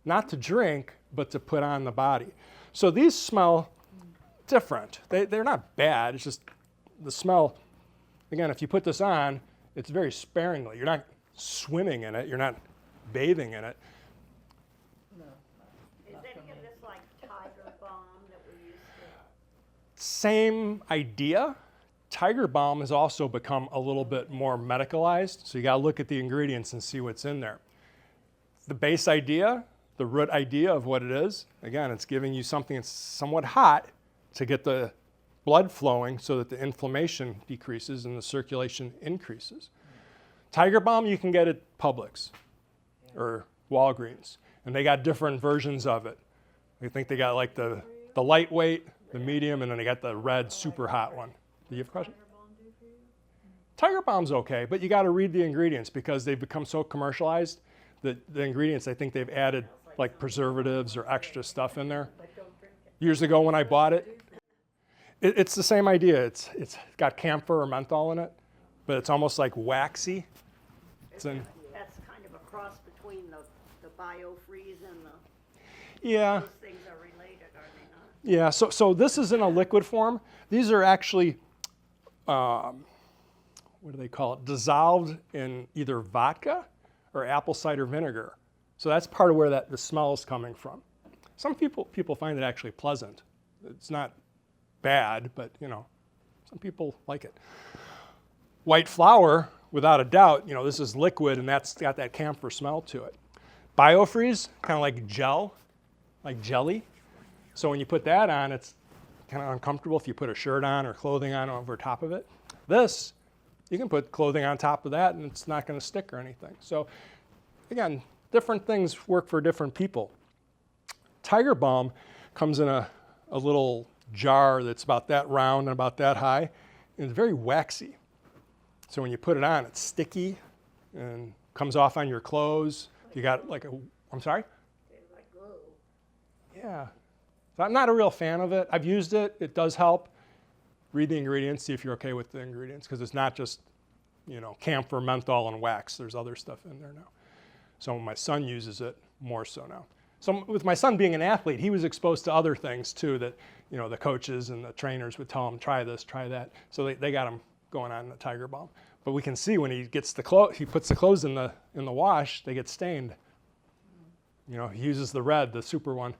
not to drink, but to put on the body. So these smell different. They're not bad. It's just the smell. Again, if you put this on, it's very sparingly. You're not swimming in it. You're not bathing in it. Is any of this like tiger balm that we used to? Same idea. Tiger balm has also become a little bit more medicalized, so you got to look at the ingredients and see what's in there. The base idea, the root idea of what it is, again, it's giving you something that's somewhat hot to get the blood flowing so that the inflammation decreases and the circulation increases. Tiger balm you can get at Publix or Walgreens, and they got different versions of it. I think they got like the lightweight, the medium, and then they got the red super hot one. Do you have a question? Tiger balm's okay, but you got to read the ingredients because they've become so commercialized that the ingredients, I think they've added like preservatives or extra stuff in there. Years ago when I bought it, it's the same idea. It's got camphor or menthol in it, but it's almost like waxy. That's kind of a cross between the biofreeze and the. Yeah. Those things are related, are they not? Yeah. So this is in a liquid form. These are actually, what do they call it? Dissolved in either vodka or apple cider vinegar. So that's part of where the smell is coming from. Some people find it actually pleasant. It's not bad, but some people like it. White flower, without a doubt, this is liquid and that's got that camphor smell to it. Biofreeze, kind of like gel, like jelly. So when you put that on, it's kind of uncomfortable if you put a shirt on or clothing on over top of it. This, you can put clothing on top of that and it's not going to stick or anything. So again, different things work for different people. Tiger Balm comes in a little jar that's about that round and about that high, and it's very waxy. So when you put it on, it's sticky and comes off on your clothes. You got like I'm sorry? Like glue. Yeah. So I'm not a real fan of it. I've used it. It does help. Read the ingredients, see if you're okay with the ingredients, because it's not just, camphor, menthol, and wax. There's other stuff in there now. So my son uses it more so now. So with my son being an athlete, he was exposed to other things too that, the coaches and the trainers would tell him, try this, try that. So they got him going on the Tiger Balm. But we can see when he gets he puts the clothes in the wash, they get stained. He uses the red, the super one.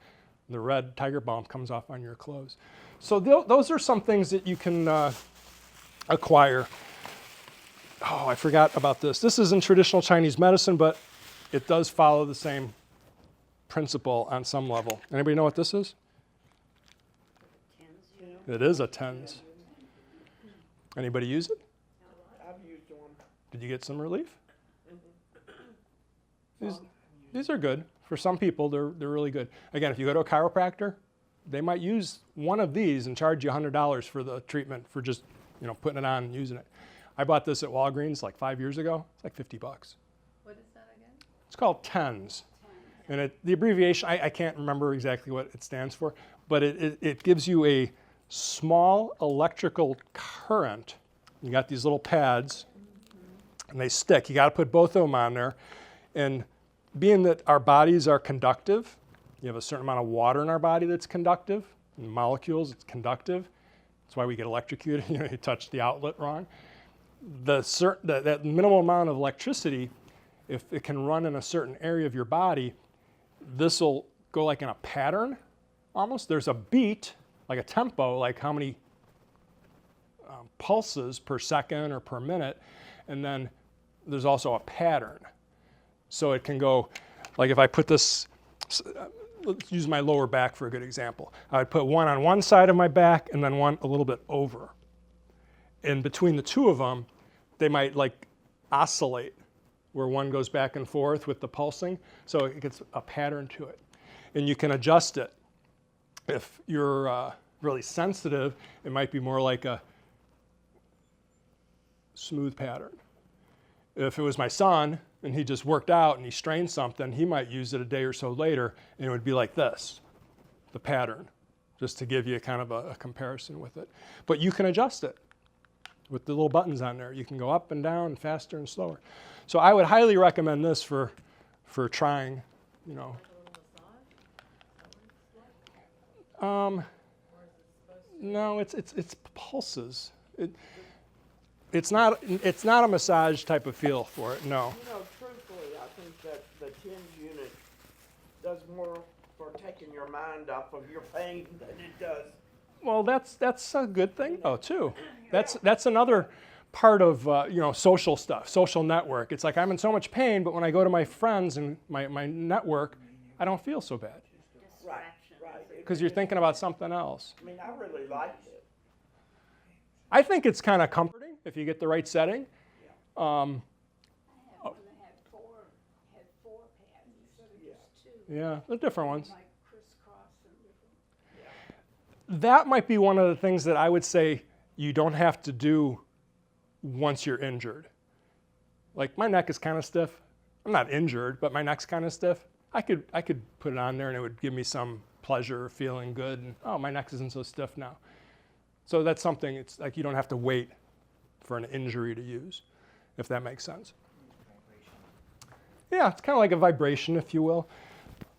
The red Tiger Balm comes off on your clothes. So those are some things that you can acquire. Oh, I forgot about this. This isn't traditional Chinese medicine, but it does follow the same principle on some level. Anybody know what this is? It is a TENS. Anybody use it? I've used one. Did you get some relief? These are good. For some people, they're really good. Again, if you go to a chiropractor, they might use one of these and charge you $100 for the treatment for just, putting it on and using it. I bought this at Walgreens like 5 years ago. It's like $50. What is that again? It's called TENS. And the abbreviation, I can't remember exactly what it stands for, but it gives you a small electrical current. You got these little pads, and they stick. You got to put both of them on there. And being that our bodies are conductive, you have a certain amount of water in our body that's conductive, and molecules, it's conductive. That's why we get electrocuted. You touch the outlet wrong. That minimal amount of electricity, if it can run in a certain area of your body, this will go like in a pattern almost. There's a beat, like a tempo, like how many pulses per second or per minute, and then there's also a pattern. So it can go, like if I put this, let's use my lower back for a good example. I would put one on one side of my back and then one a little bit over. And between the two of them, they might like oscillate, where one goes back and forth with the pulsing. So it gets a pattern to it. And you can adjust it. If you're really sensitive, it might be more like a smooth pattern. If it was my son and he just worked out and he strained something, he might use it a day or so later and it would be like this, the pattern, just to give you kind of a comparison with it. But you can adjust it with the little buttons on there. You can go up and down, faster and slower. So I would highly recommend this for trying, No, it's pulses. It's not a massage type of feel for it. No. Truthfully, I think that the TENS unit does more for taking your mind off of your pain than it does. Well, that's a good thing though too. That's another part of social stuff, social network. It's like I'm in so much pain, but when I go to my friends and my network, I don't feel so bad Right. because you're thinking about something else. I mean, I really liked it. I think it's kind of comforting if you get the right setting. I had one that had four pads instead of just two, Yeah, they're different ones. like crisscross and different. That might be one of the things that I would say you don't have to do once you're injured. Like my neck is kind of stiff. I'm not injured, but my neck's kind of stiff. I could put it on there and it would give me some pleasure, feeling good, and oh, my neck isn't so stiff now. So that's something, it's like you don't have to wait for an injury to use, if that makes sense. Yeah, it's kind of like a vibration, if you will.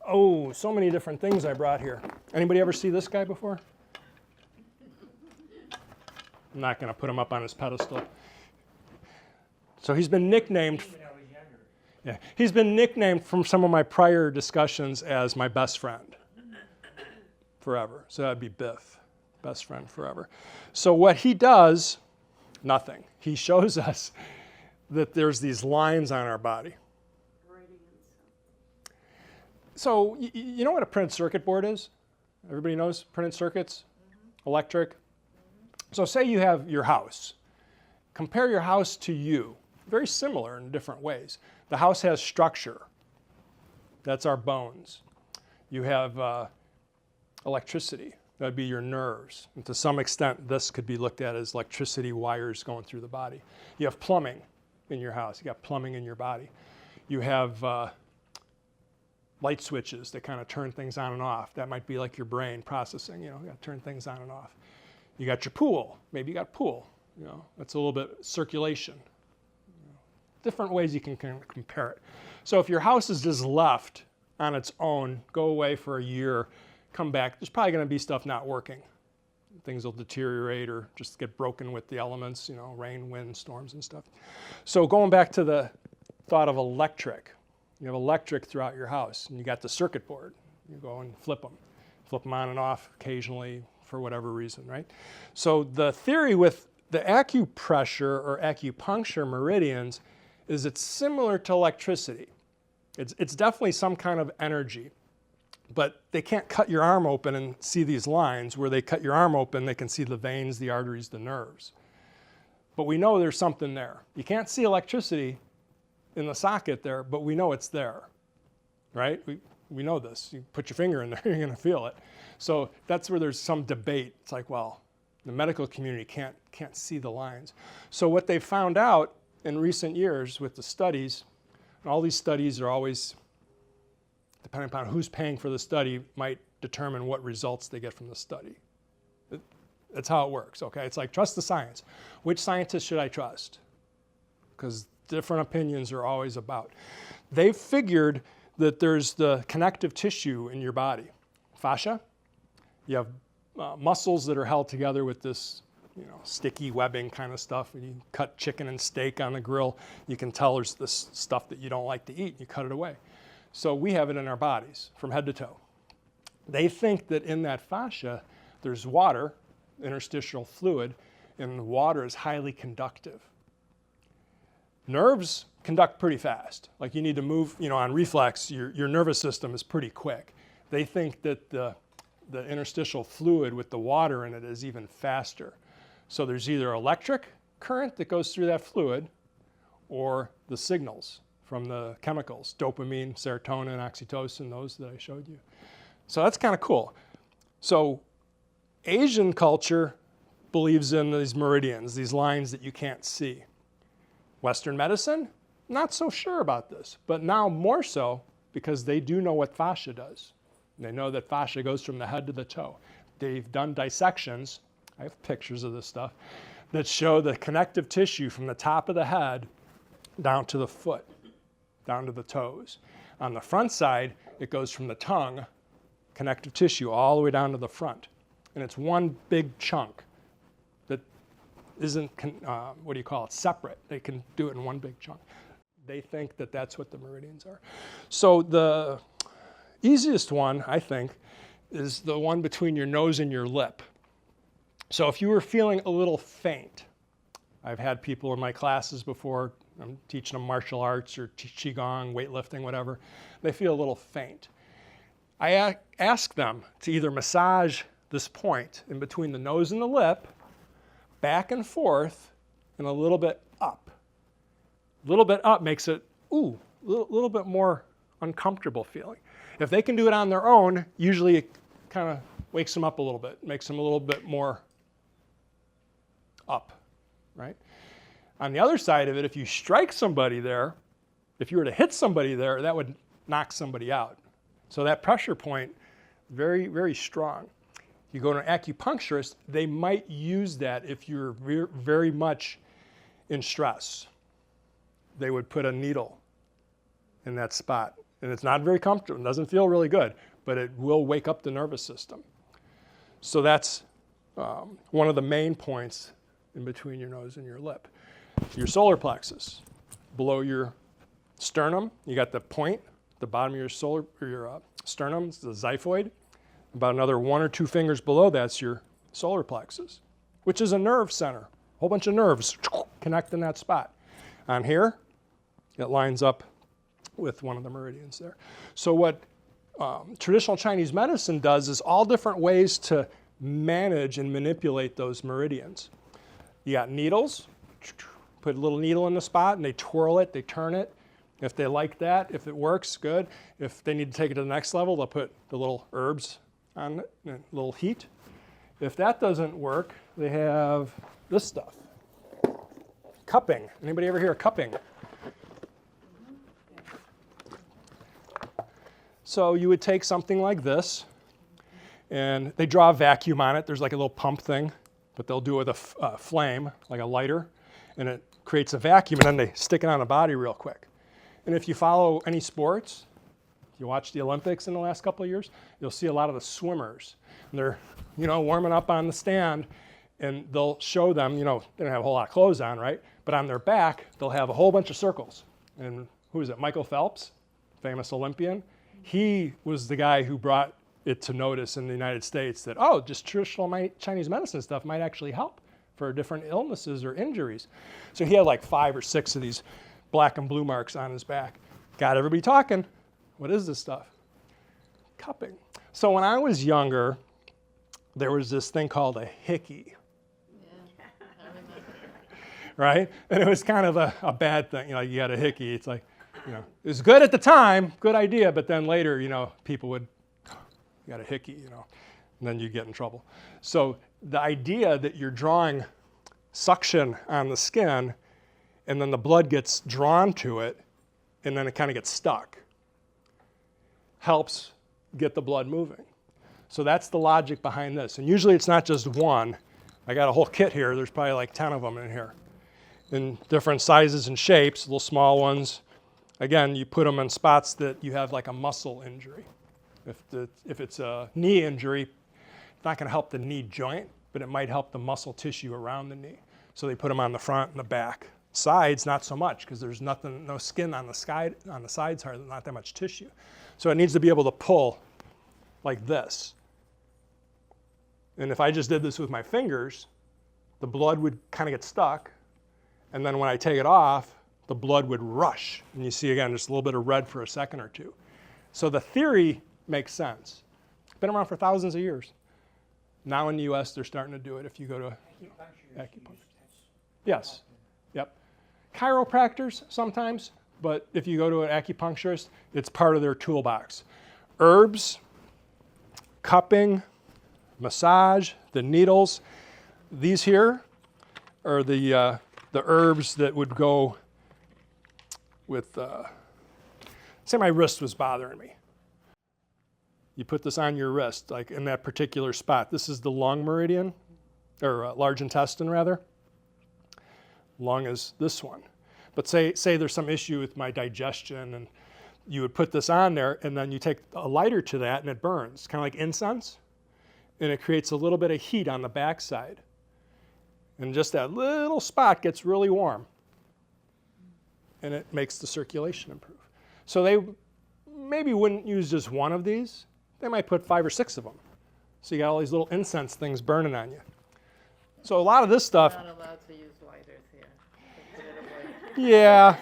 Oh, so many different things I brought here. Anybody ever see this guy before? I'm not going to put him up on his pedestal. So he's been nicknamed. Yeah, he's been nicknamed from some of my prior discussions as my best friend forever. So that'd be Biff, best friend forever. So what he does, nothing. He shows us that there's these lines on our body. So you know what a printed circuit board is? Everybody knows printed circuits, electric. So say you have your house. Compare your house to you. Very similar in different ways. The house has structure. That's our bones. You have electricity. That would be your nerves. And to some extent, this could be looked at as electricity wires going through the body. You have plumbing in your house. You got plumbing in your body. You have light switches that kind of turn things on and off. That might be like your brain processing. You got to turn things on and off. You got your pool. Maybe you got a pool. That's a little bit circulation. Different ways you can compare it. So if your house is just left on its own, go away for a year, come back, there's probably going to be stuff not working. Things will deteriorate or just get broken with the elements, rain, wind, storms and stuff. So going back to the thought of electric, you have electric throughout your house and you got the circuit board. You go and flip them on and off occasionally for whatever reason, right? So the theory with the acupressure or acupuncture meridians is it's similar to electricity. It's definitely some kind of energy, but they can't cut your arm open and see these lines. Where they cut your arm open, they can see the veins, the arteries, the nerves. But we know there's something there. You can't see electricity in the socket there, but we know it's there, right? We know this. You put your finger in there, you're going to feel it. So that's where there's some debate. It's like, well, the medical community can't see the lines. So what they found out in recent years with the studies, and all these studies are always, depending upon who's paying for the study, might determine what results they get from the study. That's how it works, okay? It's like, trust the science. Which scientist should I trust? Because different opinions are always about. They've figured that there's the connective tissue in your body. Fascia, you have muscles that are held together with this sticky webbing kind of stuff. When you cut chicken and steak on the grill, you can tell there's this stuff that you don't like to eat. You cut it away. So we have it in our bodies from head to toe. They think that in that fascia, there's water, interstitial fluid, and the water is highly conductive. Nerves conduct pretty fast. Like you need to move, on reflex, your nervous system is pretty quick. They think that the interstitial fluid with the water in it is even faster. So there's either electric current that goes through that fluid or the signals from the chemicals, dopamine, serotonin, oxytocin, those that I showed you. So that's kind of cool. So Asian culture believes in these meridians, these lines that you can't see. Western medicine, not so sure about this, but now more so because they do know what fascia does. They know that fascia goes from the head to the toe. They've done dissections, I have pictures of this stuff, that show the connective tissue from the top of the head down to the foot, down to the toes. On the front side, it goes from the tongue, connective tissue, all the way down to the front. And it's one big chunk that isn't, separate. They can do it in one big chunk. They think that that's what the meridians are. So the easiest one, I think, is the one between your nose and your lip. So if you were feeling a little faint, I've had people in my classes before, I'm teaching them martial arts or qigong, weightlifting, whatever, they feel a little faint. I ask them to either massage this point in between the nose and the lip, back and forth, and a little bit up. A little bit up makes it, a little bit more uncomfortable feeling. If they can do it on their own, usually it kind of wakes them up a little bit, makes them a little bit more up, right? On the other side of it, if you strike somebody there, if you were to hit somebody there, that would knock somebody out. So that pressure point, very, very strong. You go to an acupuncturist, they might use that if you're very much in stress. They would put a needle in that spot. And it's not very comfortable, it doesn't feel really good, but it will wake up the nervous system. So that's one of the main points in between your nose and your lip. Your solar plexus, below your sternum, you got the point, the bottom of your sternum, it's the xiphoid. About another 1 or 2 fingers below that's your solar plexus, which is a nerve center. A whole bunch of nerves connect in that spot. On here, it lines up with one of the meridians there. So what traditional Chinese medicine does is all different ways to manage and manipulate those meridians. You got needles, put a little needle in the spot and they twirl it, they turn it. If they like that, if it works, good. If they need to take it to the next level, they'll put the little herbs on it, a little heat. If that doesn't work, they have this stuff. Cupping. Anybody ever hear of cupping? So you would take something like this, and they draw a vacuum on it. There's like a little pump thing, but they'll do it with a flame, like a lighter, and it creates a vacuum, and then they stick it on the body real quick. And if you follow any sports, if you watch the Olympics in the last couple of years, you'll see a lot of the swimmers. And they're, warming up on the stand, and they'll show them, they don't have a whole lot of clothes on, right? But on their back, they'll have a whole bunch of circles. And who is it? Michael Phelps, famous Olympian. He was the guy who brought it to notice in the United States that, just traditional Chinese medicine stuff might actually help for different illnesses or injuries. So he had like 5 or 6 of these black and blue marks on his back. Got everybody talking. What is this stuff? Cupping. So when I was younger, there was this thing called a hickey. Yeah, I remember. Right? And it was kind of a bad thing. You got a hickey. It's like, it was good at the time, good idea, but then later, people would, you got a hickey, and then you get in trouble. So the idea that you're drawing suction on the skin, and then the blood gets drawn to it, and then it kind of gets stuck, helps get the blood moving. So that's the logic behind this. And usually it's not just one. I got a whole kit here. There's probably like 10 of them in here, in different sizes and shapes, little small ones. Again, you put them in spots that you have like a muscle injury. If it's a knee injury, it's not going to help the knee joint, but it might help the muscle tissue around the knee. So they put them on the front and the back. Sides, not so much, because there's no skin on the sides, hardly, not that much tissue. So it needs to be able to pull like this. And if I just did this with my fingers, the blood would kind of get stuck. And then when I take it off, the blood would rush. And you see, again, just a little bit of red for a second or two. So the theory makes sense. It's been around for thousands of years. Now in the US, they're starting to do it if you go to acupuncture. Yes. Yep. Chiropractors sometimes, but if you go to an acupuncturist, it's part of their toolbox. Herbs, cupping, massage, the needles. These here are the herbs that would go with, say my wrist was bothering me. You put this on your wrist, like in that particular spot. This is the lung meridian, or large intestine rather. Lung is this one. But say there's some issue with my digestion, and you would put this on there, and then you take a lighter to that, and it burns, kind of like incense, and it creates a little bit of heat on the backside. And just that little spot gets really warm, and it makes the circulation improve. So they maybe wouldn't use just one of these. They might put 5 or 6 of them. So you got all these little incense things burning on you. So a lot of this stuff. Not allowed to use lighters here. Put it away. Yeah.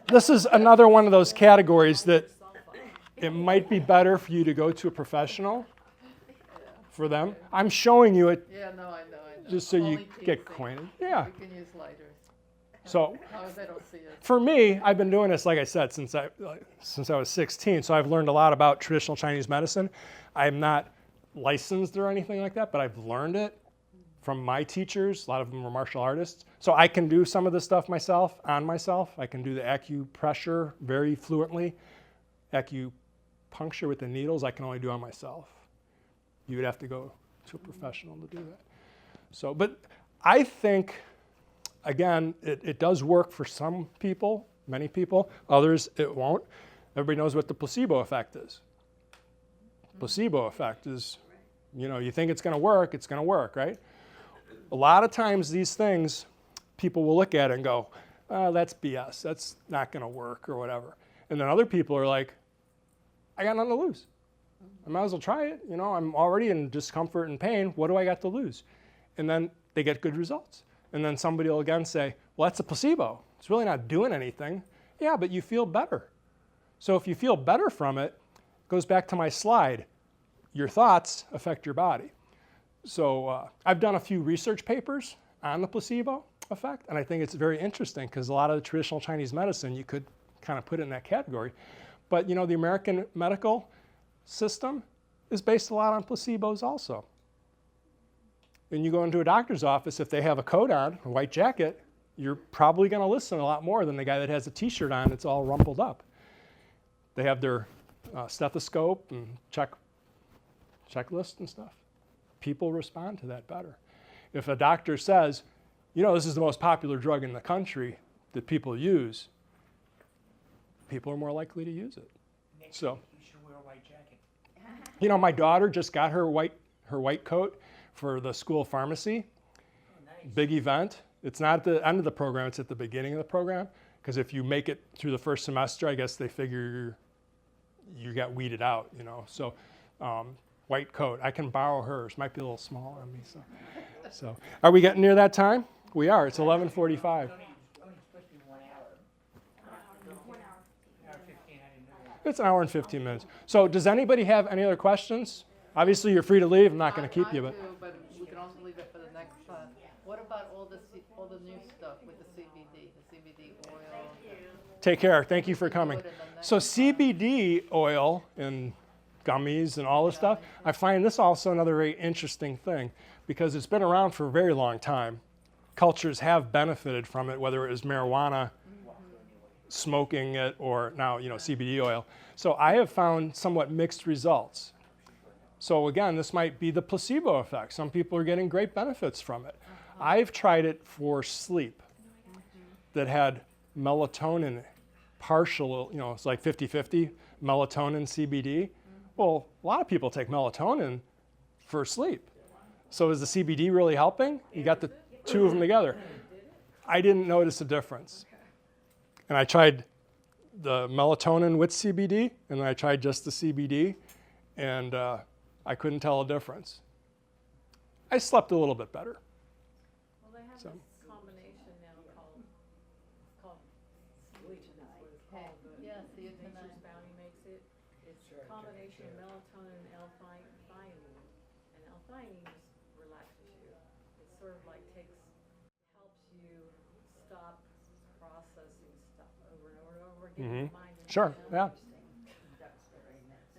This is another one of those categories that it might be better for you to go to a professional for them. I'm showing you it Yeah, no, I know. just so you Only get kids acquainted. Yeah. We can use lighters. So How they don't see us. for me, I've been doing this, like I said, since I was 16. So I've learned a lot about traditional Chinese medicine. I'm not licensed or anything like that, but I've learned it from my teachers. A lot of them were martial artists. So I can do some of this stuff myself, on myself. I can do the acupressure very fluently. Acupuncture with the needles, I can only do on myself. You would have to go to a professional to do that. So, but I think, again, it does work for some people, many people. Others, it won't. Everybody knows what the placebo effect is. Placebo effect is, you think it's going to work, right? A lot of times these things, people will look at it and go, that's BS. That's not going to work or whatever. And then other people are like, I got nothing to lose. I might as well try it. I'm already in discomfort and pain. What do I got to lose? And then they get good results. And then somebody will again say, well, that's a placebo. It's really not doing anything. Yeah, but you feel better. So if you feel better from it, goes back to my slide. Your thoughts affect your body. So I've done a few research papers on the placebo effect, and I think it's very interesting because a lot of the traditional Chinese medicine, you could kind of put it in that category. But the American medical system is based a lot on placebos also. And you go into a doctor's office, if they have a coat on, a white jacket, you're probably going to listen a lot more than the guy that has a t-shirt on that's all rumpled up. They have their stethoscope and checklist and stuff. People respond to that better. If a doctor says, this is the most popular drug in the country that people use, people are more likely to use it. So, you should wear a white jacket. My daughter just got her white coat for the school pharmacy. Oh, nice. Big event. It's not at the end of the program, it's at the beginning of the program. Because if you make it through the first semester, I guess they figure you got weeded out, So white coat. I can borrow hers. Might be a little small on me. So are we getting near that time? We are. It's 11:45. It's only supposed to be 1 hour. 1 hour. Hour 15, I didn't know that. It's an hour and 15 minutes. So does anybody have any other questions? Obviously, you're free to leave. I'm not going to keep you, but. I do, but we can also leave it for the next class. What about all the new stuff with the CBD oil? Take care. Thank you for coming. So CBD oil and gummies and all this stuff, I find this also another very interesting thing because it's been around for a very long time. Cultures have benefited from it, whether it was marijuana, smoking it, or now, CBD oil. So I have found somewhat mixed results. So again, this might be the placebo effect. Some people are getting great benefits from it. I've tried it for sleep that had melatonin partial, it's like 50-50 melatonin CBD. Well, a lot of people take melatonin for sleep. So is the CBD really helping? You got the two of them together. I didn't notice a difference. And I tried the melatonin with CBD, and then I tried just the CBD, and I couldn't tell a difference. I slept a little bit better. Well, they have So. this combination now called sleep, that's what it's called, but Yeah, see it Nature's tonight. Bounty makes it. It's a combination of melatonin and L-theanine. And L-theanine just relaxes you. It sort of like helps you stop processing stuff over and over and over again. Your mind is Sure, yeah. And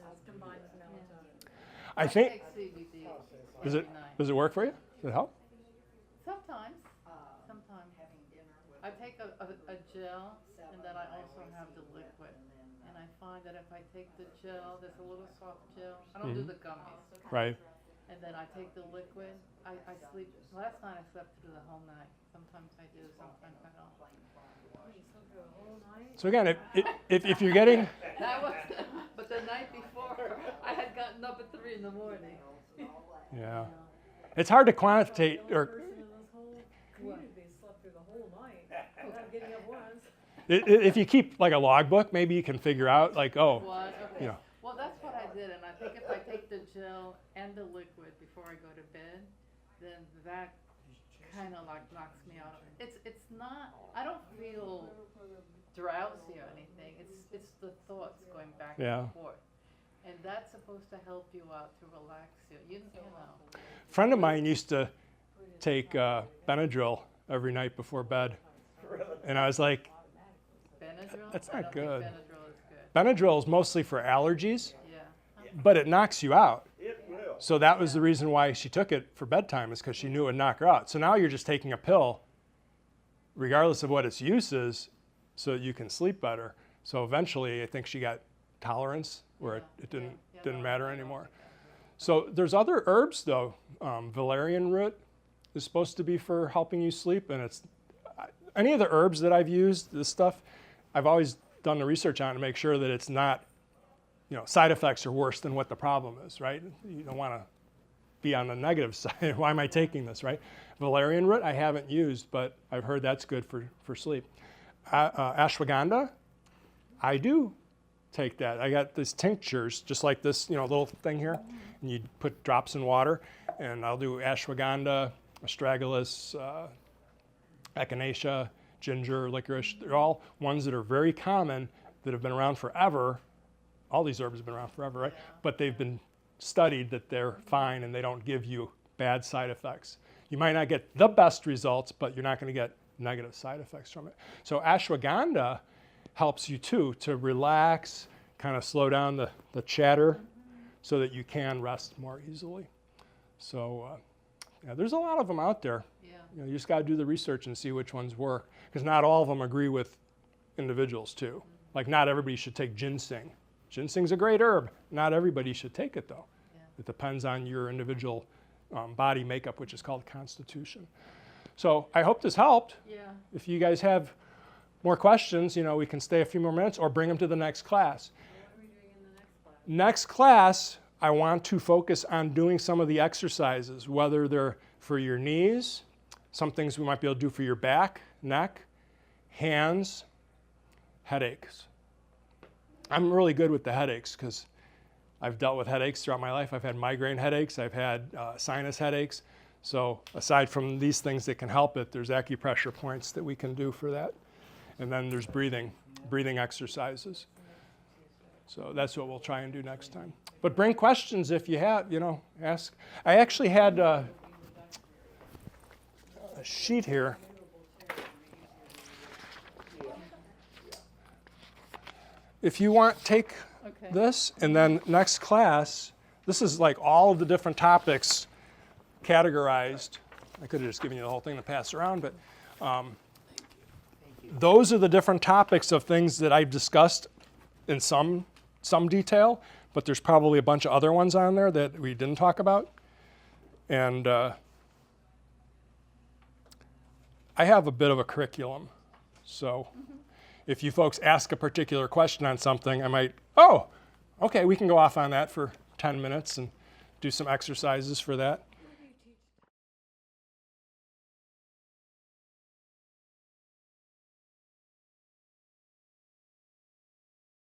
it's combined with melatonin. I think, take CBD does it every night. does it work for you? Does it help? Sometimes. I take a gel, and then I also have the liquid. And I find that if I take the gel, there's a little soft gel. I don't do the gummies. Right. And then I take the liquid. I sleep. Last night I slept through the whole night. Sometimes I do, sometimes I don't. You slept through the whole night? So again, if you're getting, That was, but the night before, I had gotten up at 3 in the morning. yeah, it's hard to quantitate or Person in this whole community slept through the whole night without getting up once. if you keep like a logbook, maybe you can figure out like, oh, What? Okay. Yeah. Well, that's what I did, and I think if I take the gel and the liquid before I go to bed, then that kind of like knocks me out. It's not. I don't feel drowsy or anything. It's the thoughts going back Yeah. and forth, and that's supposed to help you out to relax you. You know. a friend of mine used to take Benadryl every night before bed, and I was like, Benadryl. That's I not don't think good. Benadryl is good. Benadryl is mostly for allergies, Yeah. but it knocks you out. It will. So that was the reason why she took it for bedtime, is because she knew it would knock her out. So now you're just taking a pill, regardless of what its use is, so that you can sleep better. So eventually, I think she got tolerance where it didn't matter anymore. So there's other herbs though. Valerian root is supposed to be for helping you sleep, and it's any of the herbs that I've used, this stuff, I've always done the research on to make sure that it's not, side effects are worse than what the problem is, right? You don't want to be on the negative side. Why am I taking this, right? Valerian root I haven't used, but I've heard that's good for sleep. Ashwagandha, I do take that. I got these tinctures, just like this, little thing here, and you put drops in water, and I'll do ashwagandha, astragalus, echinacea, ginger, licorice. They're all ones that are very common, that have been around forever, all these herbs have been around forever, right? Yeah. But they've been studied that they're fine and they don't give you bad side effects. You might not get the best results, but you're not going to get negative side effects from it. So ashwagandha helps you too to relax, kind of slow down the chatter so that you can rest more easily. So yeah, there's a lot of them out there. Yeah. You know, you just got to do the research and see which ones work, because not all of them agree with individuals too. Like not everybody should take ginseng. Ginseng's a great herb. Not everybody should take it though. Yeah. It depends on your individual body makeup, which is called constitution. So I hope this helped. Yeah. If you guys have more questions, you know, we can stay a few more minutes or bring them to the next class. What are we doing in the next class? Next class, I want to focus on doing some of the exercises, whether they're for your knees, some things we might be able to do for your back, neck, hands, headaches. I'm really good with the headaches because I've dealt with headaches throughout my life. I've had migraine headaches. I've had sinus headaches. So aside from these things that can help it, there's acupressure points that we can do for that. And then there's breathing exercises. So that's what we'll try and do next time. But bring questions if you have, you know, ask. I actually had a sheet here. If you want, take Okay. this, and then next class, this is like all of the different topics categorized. I could have just given you the whole thing to pass around, but those are the different topics of things that I've discussed in some detail, but there's probably a bunch of other ones on there that we didn't talk about. And I have a bit of a curriculum, so if you folks ask a particular question on something, I might, oh, okay, we can go off on that for 10 minutes and do some exercises for that.